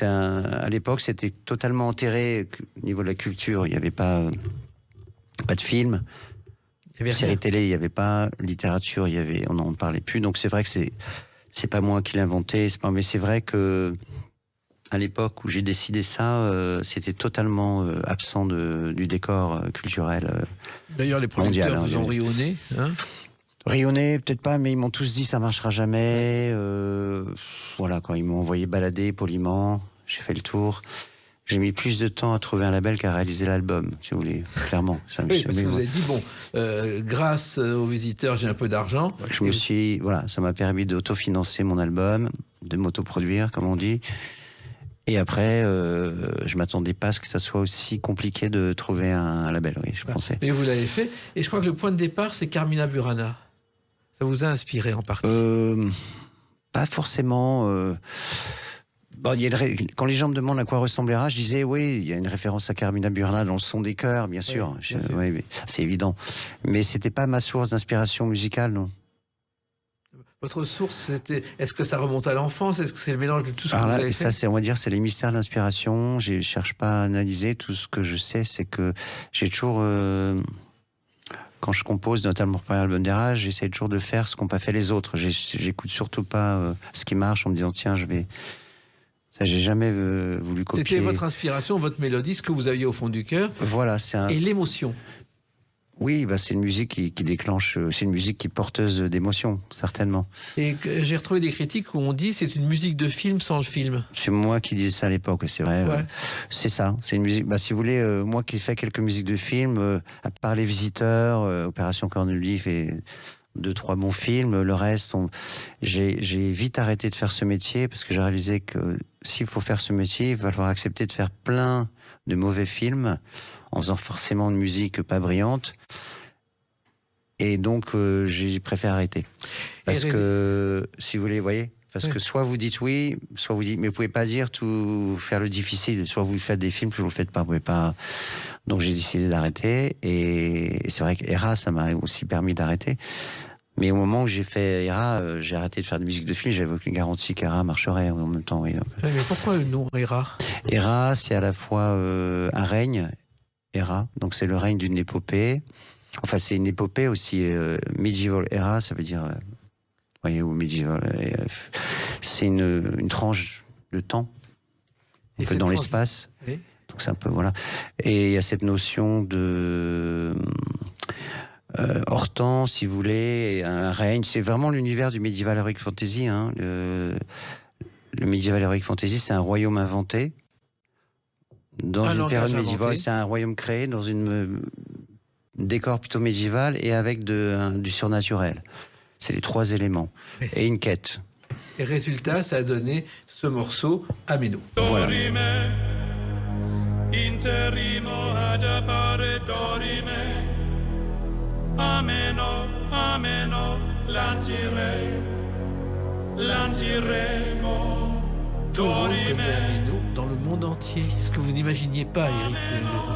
S3: à l'époque, c'était totalement enterré au niveau de la culture. Il n'y avait pas de film, série télé, il n'y avait pas littérature, on n'en parlait plus. Donc c'est vrai que c'est pas moi qui l'ai inventé. Mais c'est vrai que à l'époque où j'ai décidé ça, c'était totalement absent du décor culturel.
S2: D'ailleurs, les producteurs
S3: mondial,
S2: vous ont ri au nez, hein?
S3: Rayonner, peut-être pas, mais ils m'ont tous dit ça marchera jamais. Voilà, quand ils m'ont envoyé balader poliment, j'ai fait le tour. J'ai mis plus de temps à trouver un label qu'à réaliser l'album, si vous voulez, clairement.
S2: Oui, parce que vous avez dit, bon, grâce aux visiteurs, j'ai un peu d'argent.
S3: Ça m'a permis d'autofinancer mon album, de m'autoproduire, comme on dit. Et après, je m'attendais pas à ce que ça soit aussi compliqué de trouver un label, oui, je pensais.
S2: Et vous l'avez fait. Et je crois que le point de départ, c'est Carmina Burana. Ça vous a inspiré en partie?
S3: Pas forcément. Quand les gens me demandent à quoi ressemblera, je disais oui, il y a une référence à Carmina Burana dans le son des chœurs, bien sûr. Oui, mais c'est évident. Mais c'était pas ma source d'inspiration musicale, non.
S2: Votre source, c'était... Est-ce que ça remonte à l'enfance? Est-ce que c'est le mélange de tout ce que vous avez fait?
S3: Ça, on va dire, c'est les mystères de l'inspiration. Je cherche pas à analyser. Tout ce que je sais, c'est que j'ai toujours... quand je compose, notamment pour l'album d'Era, j'essaie toujours de faire ce qu'ont pas fait les autres. J'écoute surtout pas ce qui marche en me disant tiens, je vais... Ça, j'ai jamais voulu copier.
S2: C'était votre inspiration, votre mélodie, ce que vous aviez au fond du cœur.
S3: Voilà,
S2: et l'émotion.
S3: Oui, c'est une musique qui déclenche, c'est une musique qui est porteuse d'émotions, certainement.
S2: Et j'ai retrouvé des critiques où on dit c'est une musique de film sans le film.
S3: C'est moi qui disais ça à l'époque, c'est vrai.
S2: Ouais.
S3: C'est ça, c'est une musique. Si vous voulez, moi qui ai fait quelques musiques de films, à part Les Visiteurs, Opération Cornelius et 2-3 bons films, le reste, j'ai vite arrêté de faire ce métier parce que j'ai réalisé que s'il faut faire ce métier, il va falloir accepter de faire plein de mauvais films en faisant forcément une musique pas brillante. Et donc, j'ai préféré arrêter. Parce que, si vous voulez, voyez, parce que soit vous dites oui, soit vous dites, mais vous pouvez pas dire tout, faire le difficile. Soit vous faites des films, soit vous le faites pas. Vous pouvez pas. Donc, j'ai décidé d'arrêter. Et c'est vrai qu'Era, ça m'a aussi permis d'arrêter. Mais au moment où j'ai fait Era, j'ai arrêté de faire de musique de film. J'avais aucune garantie qu'Era marcherait en même temps. Oui.
S2: Mais pourquoi le nom Era?
S3: Héra, c'est à la fois un règne, Héra, donc c'est le règne d'une épopée. Enfin, c'est une épopée aussi, medieval era, ça veut dire, voyez, ou medieval, c'est une tranche de temps, un peu dans l'espace.
S2: Oui.
S3: Donc c'est un peu, voilà. Et il y a cette notion de hors temps, si vous voulez, et un règne. C'est vraiment l'univers du Medieval Heroic Fantasy. Hein. Le Medieval Heroic Fantasy, c'est un royaume inventé. Dans une période médiévale, c'est un royaume créé dans une décor plutôt médiéval et avec du surnaturel. C'est les 3 éléments.
S2: Oui.
S3: Et une quête.
S2: Et résultat, ça a donné ce morceau Ameno.
S3: Voilà.
S5: Interrimo ad appare dorime. Ameno, ameno, lanciremo.
S2: Dorime. Ameno dans le monde entier. Ce que vous n'imaginiez pas, Éric.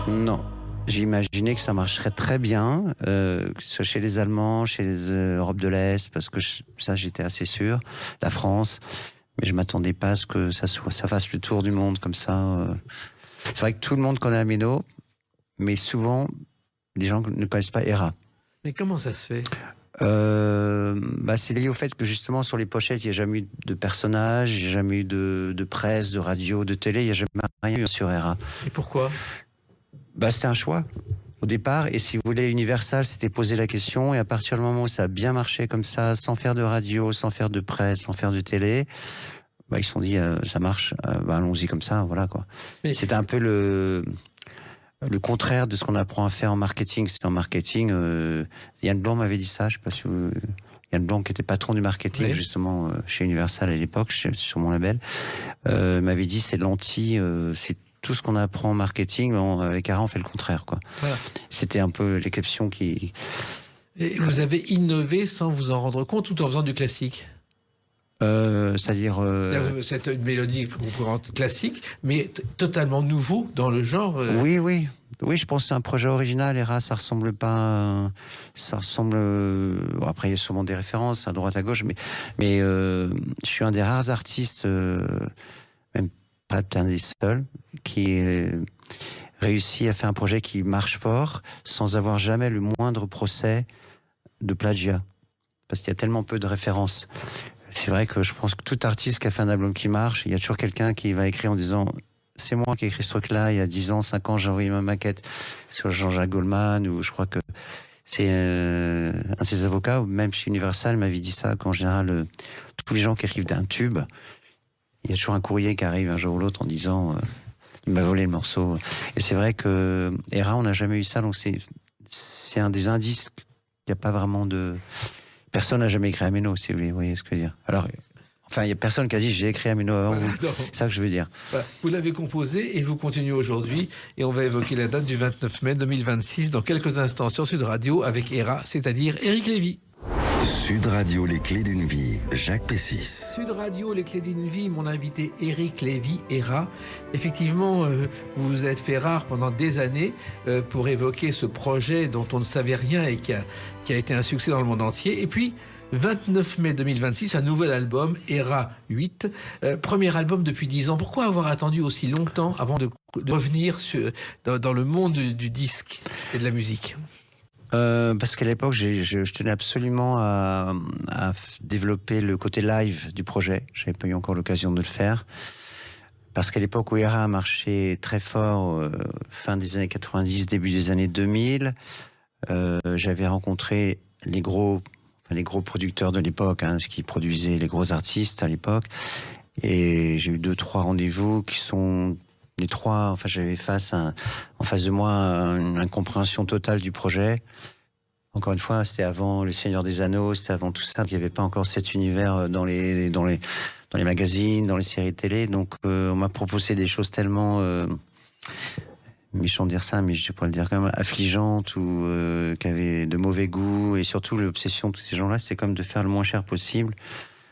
S3: Non. J'imaginais que ça marcherait très bien, que ce soit chez les Allemands, chez les Europes de l'Est, parce que ça, j'étais assez sûr. La France, mais je m'attendais pas à ce que ça fasse le tour du monde comme ça. C'est vrai que tout le monde connaît Ameno, mais souvent, les gens ne connaissent pas Héra.
S2: Mais comment ça se fait ?
S3: C'est lié au fait que justement sur les pochettes, il n'y a jamais eu de personnages, il n'y a jamais eu de presse, de radio, de télé, il n'y a jamais rien eu sur Héra.
S2: Et pourquoi ?
S3: C'était un choix au départ, et si vous voulez, Universal s'était posé la question, et à partir du moment où ça a bien marché comme ça, sans faire de radio, sans faire de presse, sans faire de télé, ils se sont dit ça marche, allons-y comme ça, voilà quoi. Mais c'était un peu le contraire de ce qu'on apprend à faire en marketing. C'est en marketing, Yann Blanc m'avait dit ça, je sais pas si vous... Yann Blanc, qui était patron du marketing, oui, justement, chez Universal à l'époque, sur mon label, m'avait dit c'est c'est tout ce qu'on apprend en marketing, avec Héra, on fait le contraire, quoi. Voilà. C'était un peu l'exception qui...
S2: Et vous avez innové sans vous en rendre compte, tout en faisant du classique ?
S3: C'est-à-dire...
S2: C'est une mélodie classique, mais totalement nouveau dans le genre.
S3: Oui, je pense que c'est un projet original. Héra, ça ressemble pas... Ça ressemble... après, il y a sûrement des références à droite, à gauche, mais je suis un des rares artistes, même pas un des seuls, qui réussit à faire un projet qui marche fort sans avoir jamais le moindre procès de plagiat. Parce qu'il y a tellement peu de références. C'est vrai que je pense que tout artiste qui a fait un album qui marche, il y a toujours quelqu'un qui va écrire en disant c'est moi qui ai écrit ce truc-là, il y a 10 ans, 5 ans, j'ai envoyé ma maquette sur Jean-Jacques Goldman, ou je crois que c'est un de ses avocats, ou même chez Universal, m'avait dit ça, qu'en général, tous les gens qui écrivent d'un tube, il y a toujours un courrier qui arrive un jour ou l'autre en disant il m'a volé le morceau. Et c'est vrai que Héra, on n'a jamais eu ça, donc c'est un des indices qu'il n'y a pas vraiment de... Personne n'a jamais écrit Ameno, si vous voyez ce que je veux dire. Alors, enfin, il n'y a personne qui a dit j'ai écrit Ameno avant vous. C'est ça que je veux dire.
S2: Voilà. Vous l'avez composé et vous continuez aujourd'hui. Et on va évoquer la date du 29 mai 2026 dans quelques instants sur Sud Radio avec Héra, c'est-à-dire Éric Lévy.
S1: Sud Radio, les clés d'une vie, Jacques Pessis.
S2: Sud Radio, les clés d'une vie, mon invité Éric Lévy, Héra. Effectivement, vous vous êtes fait rare pendant des années pour évoquer ce projet dont on ne savait rien et qui a été un succès dans le monde entier. Et puis, 29 mai 2026, un nouvel album, Héra 8. Premier album depuis 10 ans. Pourquoi avoir attendu aussi longtemps avant de revenir dans le monde du disque et de la musique ?
S3: Parce qu'à l'époque, je tenais absolument à développer le côté live du projet. Je n'avais pas eu encore l'occasion de le faire. Parce qu'à l'époque où Héra a marché très fort, fin des années 90, début des années 2000, j'avais rencontré les gros producteurs de l'époque, ce qui produisait les gros artistes à l'époque. Et j'ai eu 2-3 rendez-vous qui sont... Les 3, enfin, j'avais en face de moi une incompréhension totale du projet. Encore une fois, c'était avant Le Seigneur des Anneaux, c'était avant tout ça. Il n'y avait pas encore cet univers dans les magazines, dans les séries télé. Donc, on m'a proposé des choses tellement... méchant de dire ça, mais je pourrais le dire quand même, affligeantes ou qui avaient de mauvais goût. Et surtout, l'obsession de tous ces gens-là, c'était comme de faire le moins cher possible.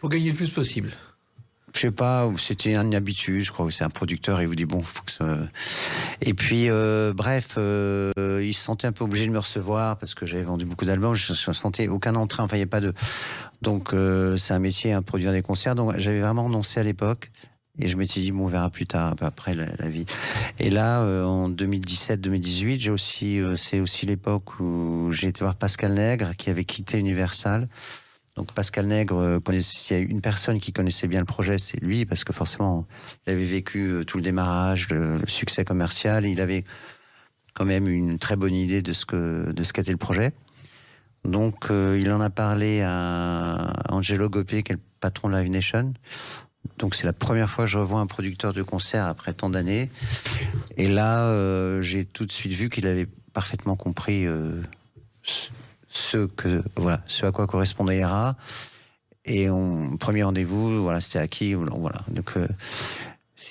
S2: Pour gagner le plus possible.
S3: Je sais pas, c'était une habitude, je crois que c'est un producteur et il vous dit bon, faut que ça... Et puis, bref, il se sentait un peu obligé de me recevoir parce que j'avais vendu beaucoup d'albums, je ne sentais aucun entrain, enfin il n'y a pas de... Donc c'est un métier, produire des concerts, donc j'avais vraiment renoncé à l'époque. Et je m'étais dit, bon, on verra plus tard, un peu après la vie. Et là, en 2017-2018, j'ai aussi, c'est aussi l'époque où j'ai été voir Pascal Nègre, qui avait quitté Universal. Donc Pascal Nègre, s'il y a une personne qui connaissait bien le projet, c'est lui, parce que forcément, il avait vécu tout le démarrage, le succès commercial, et il avait quand même une très bonne idée de ce qu'était le projet. Donc il en a parlé à Angelo Gopé, qui est le patron de Live Nation. Donc c'est la première fois que je revois un producteur de concert après tant d'années. Et là, j'ai tout de suite vu qu'il avait parfaitement compris ce à quoi correspondait ERA. Et premier rendez-vous, voilà, c'était acquis. Voilà. Donc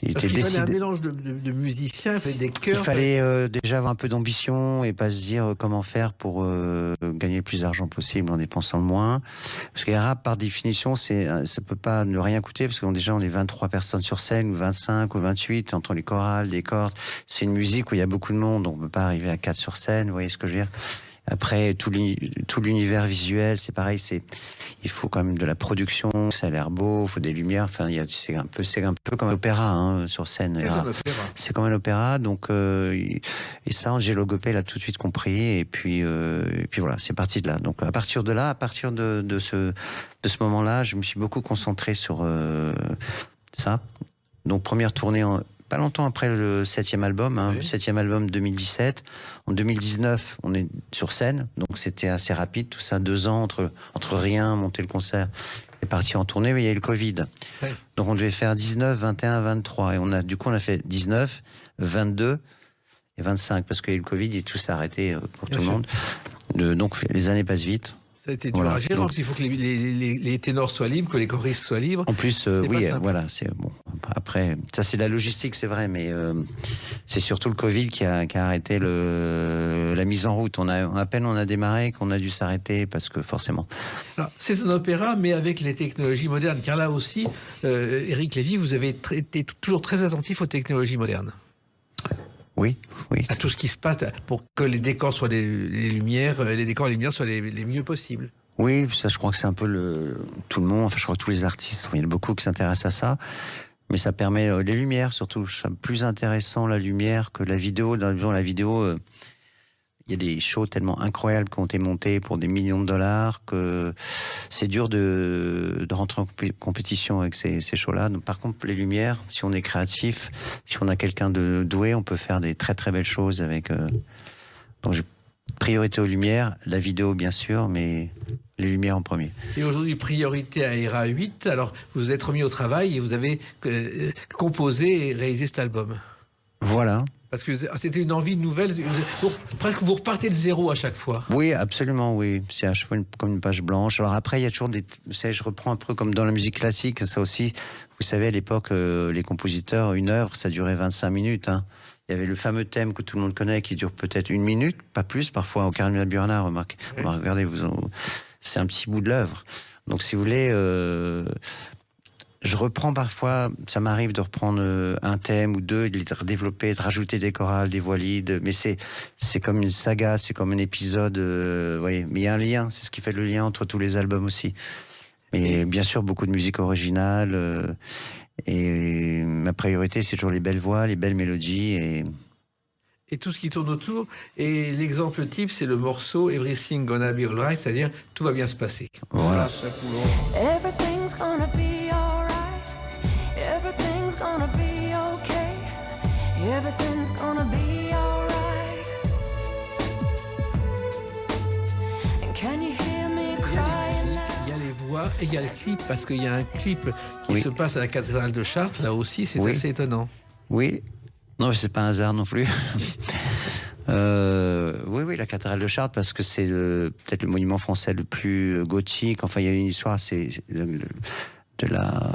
S3: il était décidé.
S2: Fallait un mélange de musiciens, il fallait des chœurs.
S3: Il fallait déjà avoir un peu d'ambition et pas se dire comment faire pour gagner le plus d'argent possible en dépensant le moins. Parce que ERA, par définition, ça peut pas ne rien coûter, parce que déjà on est 23 personnes sur scène, ou 25 ou 28, entre les chorales, les cordes. C'est une musique où il y a beaucoup de monde, donc on peut pas arriver à 4 sur scène, vous voyez ce que je veux dire. Après, tout l'univers visuel, c'est pareil, il faut quand même de la production, ça a l'air beau, il faut des lumières, enfin, c'est un peu comme l'opéra, hein, sur scène. C'est comme un opéra, donc, et ça, Angelo Gopé l'a tout de suite compris, et puis voilà, c'est parti de là. Donc, à partir de ce moment-là, je me suis beaucoup concentré sur ça. Donc, première tournée pas longtemps après le 7e album, le 7e album 2017. En 2019, on est sur scène, donc c'était assez rapide, tout ça, 2 ans entre rien, monter le concert et partir en tournée, mais il y a eu le Covid. Ouais. Donc on devait faire 19, 21, 23, et on a fait 19, 22 et 25, parce qu'il y a eu le Covid et tout s'est arrêté pour tout le monde. Donc les années passent vite.
S2: Ça a été dur à gérer, parce qu'il faut que les ténors soient libres, que les choristes soient libres.
S3: En plus, voilà, c'est bon. Après, ça c'est la logistique, c'est vrai, mais c'est surtout le Covid qui a arrêté la mise en route. À peine on a démarré qu'on a dû s'arrêter, parce que forcément.
S2: Alors, c'est un opéra, mais avec les technologies modernes, car là aussi, Éric Lévy, vous avez été toujours très attentif aux technologies modernes.
S3: Oui.
S2: À tout ce qui se passe pour que les décors soient les lumières, les décors et les lumières soient les mieux possibles.
S3: Oui, ça, je crois que c'est un peu tout le monde. Enfin, je crois que tous les artistes, il y en a beaucoup qui s'intéressent à ça. Mais ça permet les lumières, surtout. C'est plus intéressant la lumière que la vidéo. Dans la vidéo, il y a des shows tellement incroyables qui ont été montés pour des millions de dollars que c'est dur de rentrer en compétition avec ces shows-là. Donc, par contre, les lumières, si on est créatif, si on a quelqu'un de doué, on peut faire des très très belles choses avec. Donc, j'ai priorité aux lumières, la vidéo bien sûr, mais les lumières en premier.
S2: Et aujourd'hui, priorité à ERA 8. Alors, vous vous êtes remis au travail et vous avez composé et réalisé cet album.
S3: Voilà.
S2: Parce que c'était une envie nouvelle, presque vous repartez de zéro à chaque fois.
S3: Oui, absolument, oui. C'est à chaque fois comme une page blanche. Alors après, il y a toujours vous savez, je reprends un peu comme dans la musique classique, ça aussi. Vous savez, à l'époque, les compositeurs, une œuvre, ça durait 25 minutes. Hein. Il y avait le fameux thème que tout le monde connaît, qui dure peut-être 1 minute, pas plus, parfois au Carmina Burana, remarquez. Oui. Regardez, c'est un petit bout de l'œuvre. Donc, si vous voulez... je reprends parfois, ça m'arrive de reprendre un thème ou deux, de les redévelopper, de rajouter des chorales, des voix lead, mais c'est comme une saga, c'est comme un épisode, voyez. Mais il y a un lien, c'est ce qui fait le lien entre tous les albums aussi. Et bien sûr, beaucoup de musique originale, et ma priorité, c'est toujours les belles voix, les belles mélodies,
S2: et tout ce qui tourne autour. Et l'exemple type, c'est le morceau Everything Gonna Be Alright, c'est-à-dire tout va bien se passer.
S3: Voilà.
S6: Everything's gonna be alright. Everything's gonna be okay. Everything's gonna be alright. And can you hear me crying now?
S2: Il y a les voix et il y a le clip, parce qu'il y a un clip qui se passe à la cathédrale de Chartres, là aussi, c'est assez étonnant.
S3: Oui. Non, c'est pas un hasard non plus. Oui, la cathédrale de Chartres, parce que c'est peut-être le monument français le plus gothique. Enfin, il y a une histoire, c'est de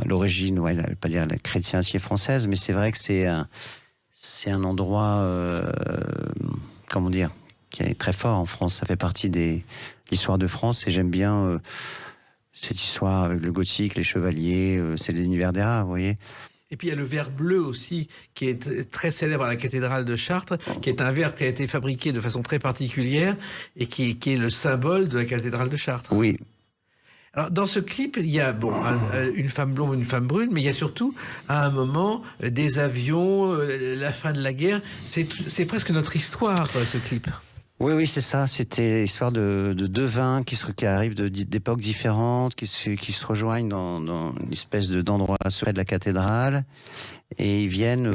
S3: l'origine, je ne vais pas dire la chrétienté française, mais c'est vrai que c'est un endroit, comment dire, qui est très fort en France. Ça fait partie de l'histoire de France, et j'aime bien cette histoire avec le gothique, les chevaliers, c'est l'univers des rats, vous voyez.
S2: Et puis il y a le verre bleu aussi, qui est très célèbre à la cathédrale de Chartres, qui est un verre qui a été fabriqué de façon très particulière et qui est le symbole de la cathédrale de Chartres.
S3: Oui.
S2: Alors, dans ce clip, il y a une femme blonde, une femme brune, mais il y a surtout, à un moment, des avions, la fin de la guerre. C'est presque notre histoire, ce clip.
S3: Oui, c'est ça. C'était l'histoire de deux vins qui arrivent d'époques différentes, qui se rejoignent dans une espèce d'endroit secret de la cathédrale. Et ils viennent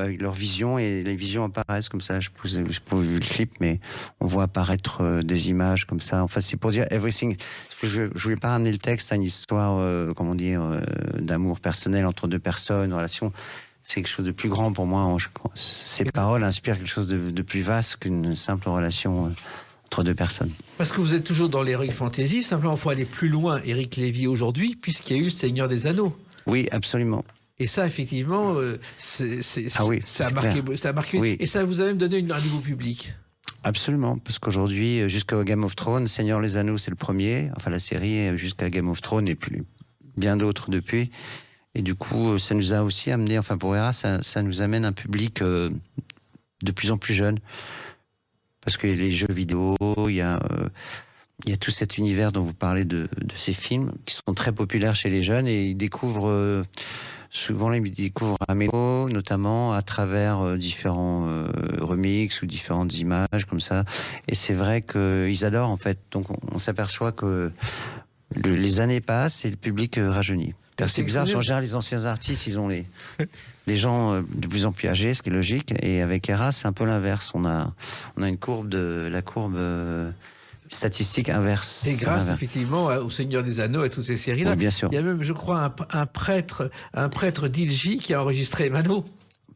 S3: avec leur vision, et les visions apparaissent comme ça. Je n'ai pas vu le clip, mais on voit apparaître des images comme ça. Enfin, c'est pour dire everything. Je ne voulais pas ramener le texte à une histoire, d'amour personnel entre deux personnes, une relation. C'est quelque chose de plus grand pour moi. Ces paroles inspirent quelque chose de plus vaste qu'une simple relation entre deux personnes.
S2: Parce que vous êtes toujours dans l'heroic fantasy, simplement il faut aller plus loin, Éric Lévy, aujourd'hui, puisqu'il y a eu le Seigneur des Anneaux.
S3: Oui, absolument.
S2: Et ça, effectivement, ça a marqué.
S3: Oui.
S2: Et ça vous a même donné un nouveau public.
S3: Absolument, parce qu'aujourd'hui, jusqu'à Game of Thrones, Seigneur des Anneaux, c'est le premier. Enfin, la série, jusqu'à Game of Thrones, et puis bien d'autres depuis. Et du coup, ça nous a aussi amené, enfin pour Hera, ça nous amène un public de plus en plus jeune. Parce que les jeux vidéo, il y a tout cet univers dont vous parlez de ces films, qui sont très populaires chez les jeunes, et ils découvrent... Souvent, ils découvrent Ameno, notamment à travers différents remixes ou différentes images comme ça. Et c'est vrai qu'ils adorent, en fait. Donc, on s'aperçoit que les années passent et le public rajeunit. C'est bizarre, en général, les anciens artistes, ils ont des gens de plus en plus âgés, ce qui est logique. Et avec Hera, c'est un peu l'inverse. On a une courbe statistique inverse.
S2: Et grâce effectivement au Seigneur des Anneaux et toutes ces séries-là.
S3: Oui, bien sûr.
S2: Il y a même, je crois, un prêtre d'Ilgi qui a enregistré Mano.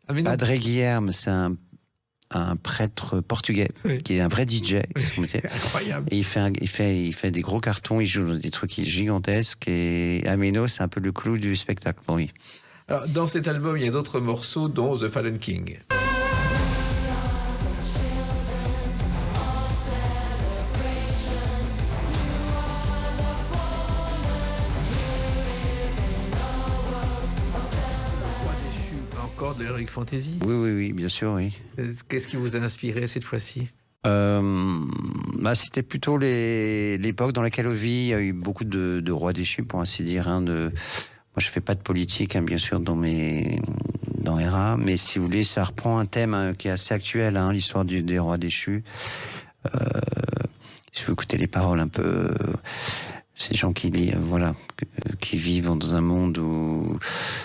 S3: Padre Guilherme, c'est un prêtre portugais, oui, qui est un vrai DJ.
S2: Incroyable.
S3: Et il fait des gros cartons, il joue des trucs gigantesques, et Ameno, c'est un peu le clou du spectacle pour lui.
S2: Alors, dans cet album, il y a d'autres morceaux, dont The Fallen King. De l'heroic fantasy.
S3: Oui, bien sûr, oui.
S2: Qu'est-ce qui vous a inspiré cette fois-ci?
S3: C'était plutôt l'époque dans laquelle on vit. Il y a eu beaucoup de rois déchus, pour ainsi dire. Moi, je fais pas de politique, bien sûr, dans Hera, mais si vous voulez, ça reprend un thème qui est assez actuel, l'histoire des rois déchus. Si vous écoutez les paroles un peu... Ces gens qui vivent dans un monde où...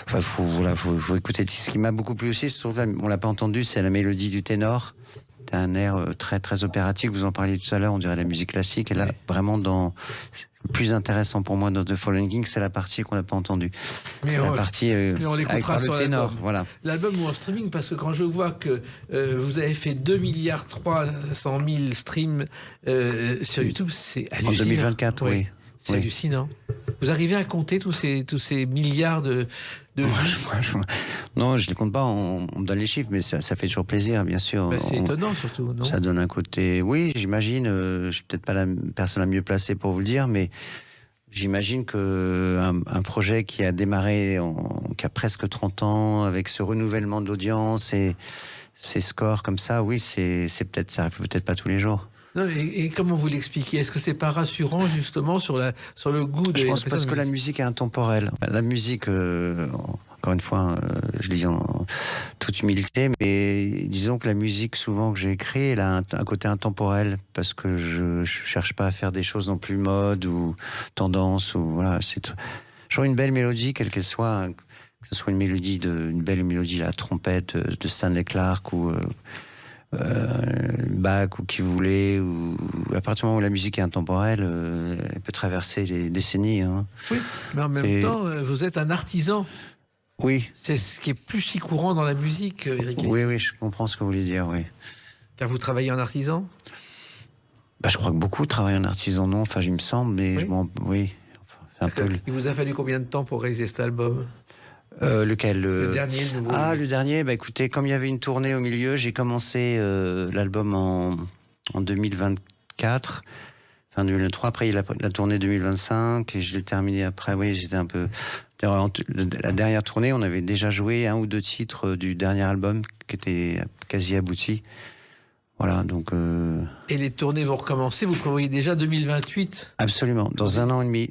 S3: Enfin, faut écouter. Ce qui m'a beaucoup plu aussi, on l'a pas entendu, c'est la mélodie du ténor. C'est un air très, très opératique. Vous en parliez tout à l'heure, on dirait la musique classique. Et là, vraiment, le plus intéressant pour moi dans The Fallen King, c'est la partie qu'on n'a pas entendue.
S2: Mais
S3: la partie
S2: on l'écoutera sur
S3: le ténor.
S2: L'album.
S3: Voilà.
S2: L'album ou en streaming, parce que quand je vois que vous avez fait 2,3 milliards streams sur YouTube, c'est hallucinant.
S3: En 2024, oui.
S2: C'est hallucinant. Vous arrivez à compter tous ces milliards de vues?
S3: Non, je ne les compte pas, on me donne les chiffres, mais ça fait toujours plaisir, bien sûr.
S2: C'est étonnant, surtout, non?
S3: Ça donne un côté... Oui, j'imagine, je ne suis peut-être pas la personne la mieux placée pour vous le dire, mais j'imagine qu'un projet qui a démarré, qui a presque 30 ans, avec ce renouvellement de l'audience et ces scores comme ça, oui, ça arrive peut-être pas tous les jours.
S2: Non, et comment vous l'expliquez? Est-ce que c'est pas rassurant justement sur le goût de...
S3: Je pense parce que la musique est intemporelle. La musique, encore une fois, je le dis en toute humilité, mais disons que la musique souvent que j'ai écrite, elle a un côté intemporel, parce que je cherche pas à faire des choses non plus mode ou tendance, ou voilà. C'est toujours une belle mélodie, quelle qu'elle soit, que ce soit une belle mélodie, la trompette de Stanley Clarke ou... Bach ou qui vous voulez, ou à partir du moment où la musique est intemporelle, elle peut traverser les décennies.
S2: Oui, mais en même temps, vous êtes un artisan.
S3: Oui.
S2: C'est ce qui est plus si courant dans la musique, Éric.
S3: Oui, je comprends ce que vous voulez dire, oui.
S2: Car vous travaillez en artisan?
S3: Je crois que beaucoup travaillent en artisan, non? Enfin, il me semble, mais oui. Enfin,
S2: Il vous a fallu combien de temps pour réaliser cet album?
S3: Lequel
S2: Le dernier, le nouveau.
S3: Le dernier, écoutez, comme il y avait une tournée au milieu, j'ai commencé l'album en 2024, fin 2023, après il y a la tournée 2025, et je l'ai terminé après. Oui, j'étais un peu... La dernière tournée, on avait déjà joué 1 ou 2 titres du dernier album, qui était quasi abouti. Voilà, donc...
S2: Et les tournées vont recommencer, vous prévoyez déjà 2028?
S3: Absolument, dans 1 an et demi.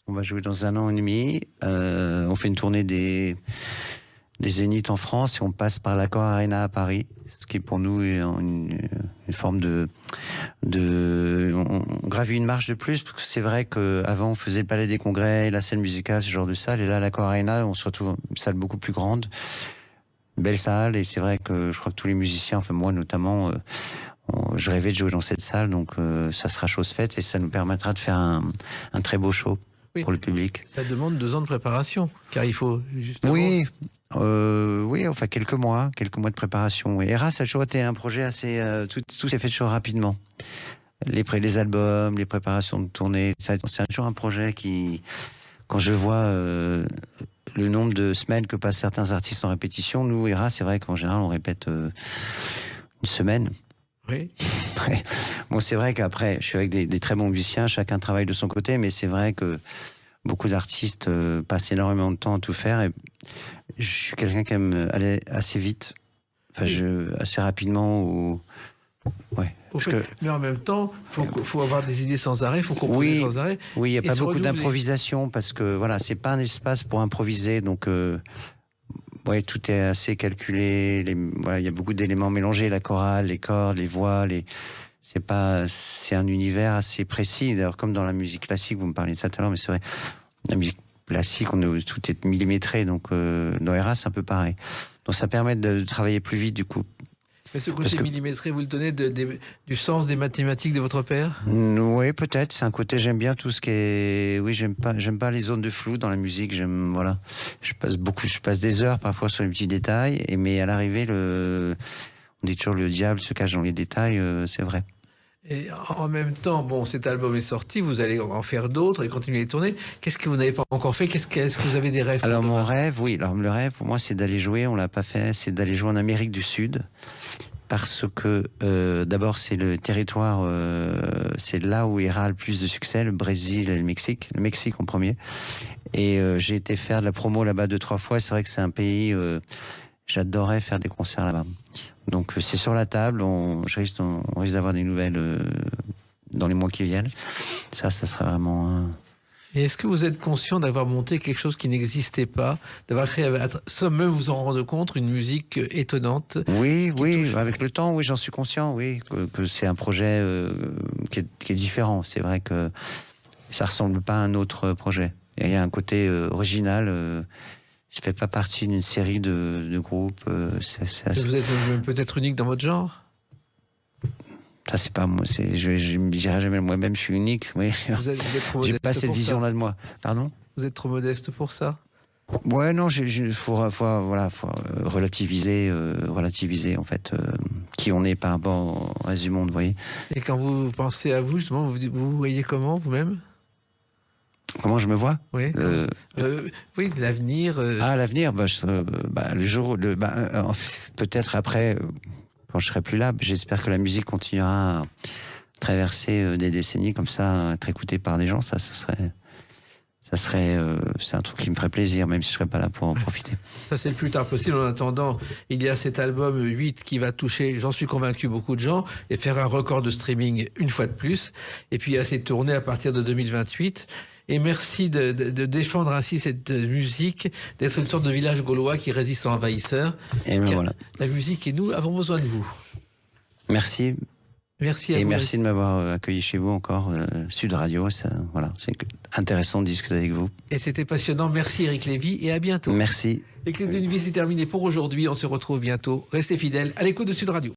S3: On va jouer dans 1 an et demi. On fait une tournée des Zéniths en France et on passe par l'Accor Arena à Paris, ce qui pour nous est une forme on gravit une marche de plus, parce que c'est vrai qu'avant on faisait le Palais des Congrès, la scène musicale, ce genre de salle, et là l'Accor Arena, on se retrouve une salle beaucoup plus grande, belle salle, et c'est vrai que je crois que tous les musiciens, enfin moi notamment, je rêvais de jouer dans cette salle, donc ça sera chose faite et ça nous permettra de faire un très beau show pour le public.
S2: Ça demande 2 ans de préparation, car il faut justement...
S3: Oui, enfin quelques mois de préparation. Oui. Era, ça a toujours été un projet assez... tout s'est fait toujours rapidement. Les albums, les préparations de tournée, c'est toujours un projet qui... Quand je vois le nombre de semaines que passent certains artistes en répétition, nous, Era, c'est vrai qu'en général, on répète 1 semaine.
S2: Oui.
S3: Bon, c'est vrai qu'après, je suis avec des très bons musiciens, chacun travaille de son côté, mais c'est vrai que beaucoup d'artistes passent énormément de temps à tout faire, et je suis quelqu'un qui aime aller assez vite, assez rapidement.
S2: Mais en même temps, faut avoir des idées sans arrêt, faut composer sans arrêt.
S3: Oui, il n'y a
S2: et
S3: pas
S2: se
S3: beaucoup
S2: renouveler.
S3: d'improvisation, parce que voilà, c'est pas un espace pour improviser, donc tout est assez calculé. Il y a beaucoup d'éléments mélangés, la chorale, les cordes, les voix, c'est un univers assez précis. D'ailleurs, comme dans la musique classique, vous me parliez de ça tout à l'heure, mais c'est vrai, la musique classique, tout est millimétré, donc dans Era, c'est un peu pareil. Donc ça permet de travailler plus vite, du coup.
S2: Mais ce côté millimétré, vous le tenez du sens des mathématiques de votre père?
S3: Oui, peut-être. C'est un côté, j'aime bien tout ce qui est... Oui, j'aime pas les zones de flou dans la musique. Je passe des heures parfois sur les petits détails, mais à l'arrivée, on dit toujours le diable se cache dans les détails, c'est vrai.
S2: Et en même temps, bon, cet album est sorti, vous allez en faire d'autres et continuer les tournées. Qu'est-ce que vous n'avez pas encore fait? Est-ce que vous avez des rêves?
S3: Alors le rêve pour moi, c'est d'aller jouer, on l'a pas fait, c'est d'aller jouer en Amérique du Sud. Parce que d'abord c'est le territoire, c'est là où Era a le plus de succès, le Brésil et le Mexique en premier. Et j'ai été faire de la promo là-bas 2-3 fois, c'est vrai que c'est un pays, j'adorais faire des concerts là-bas. Donc c'est sur la table, on risque d'avoir des nouvelles dans les mois qui viennent. Ça sera vraiment...
S2: Et est-ce que vous êtes conscient d'avoir monté quelque chose qui n'existait pas, d'avoir créé, sans même vous en rendre compte, une musique étonnante?
S3: Oui, avec le temps, oui, j'en suis conscient, oui, que c'est un projet qui est différent. C'est vrai que ça ressemble pas à un autre projet. Il y a un côté original. Je fais pas partie d'une série de groupes.
S2: Vous êtes peut-être unique dans votre genre?
S3: Ça, c'est pas moi. Je me dirais jamais moi-même, je suis unique. Oui.
S2: Vous êtes trop modeste.
S3: J'ai pas cette vision-là de moi. Pardon?
S2: Vous êtes trop modeste pour ça?
S3: Ouais, non, faut relativiser en fait qui on est par rapport au reste du monde, vous voyez.
S2: Et quand vous pensez à vous, justement, vous voyez comment vous-même?
S3: Comment je me vois?
S2: Oui. Oui, l'avenir.
S3: L'avenir, le jour, peut-être après, quand je serai plus là, j'espère que la musique continuera à traverser des décennies comme ça, à être écoutée par des gens. Ça serait, c'est un truc qui me ferait plaisir, même si je serais pas là pour en profiter.
S2: Ça, c'est le plus tard possible. En attendant, il y a cet album 8 qui va toucher, j'en suis convaincu, beaucoup de gens et faire un record de streaming une fois de plus. Et puis, il y a ces tournées à partir de 2028. Et merci de défendre ainsi cette musique, d'être une sorte de village gaulois qui résiste aux envahisseurs.
S3: Et voilà.
S2: La musique et nous avons besoin de vous.
S3: Merci.
S2: Merci à vous.
S3: Et merci de m'avoir accueilli chez vous encore, Sud Radio. C'est intéressant de discuter avec vous.
S2: Et c'était passionnant. Merci Eric Lévy et à bientôt.
S3: Merci.
S2: Les Clés d'une vie, c'est terminé pour aujourd'hui. On se retrouve bientôt. Restez fidèles à l'écoute de Sud Radio.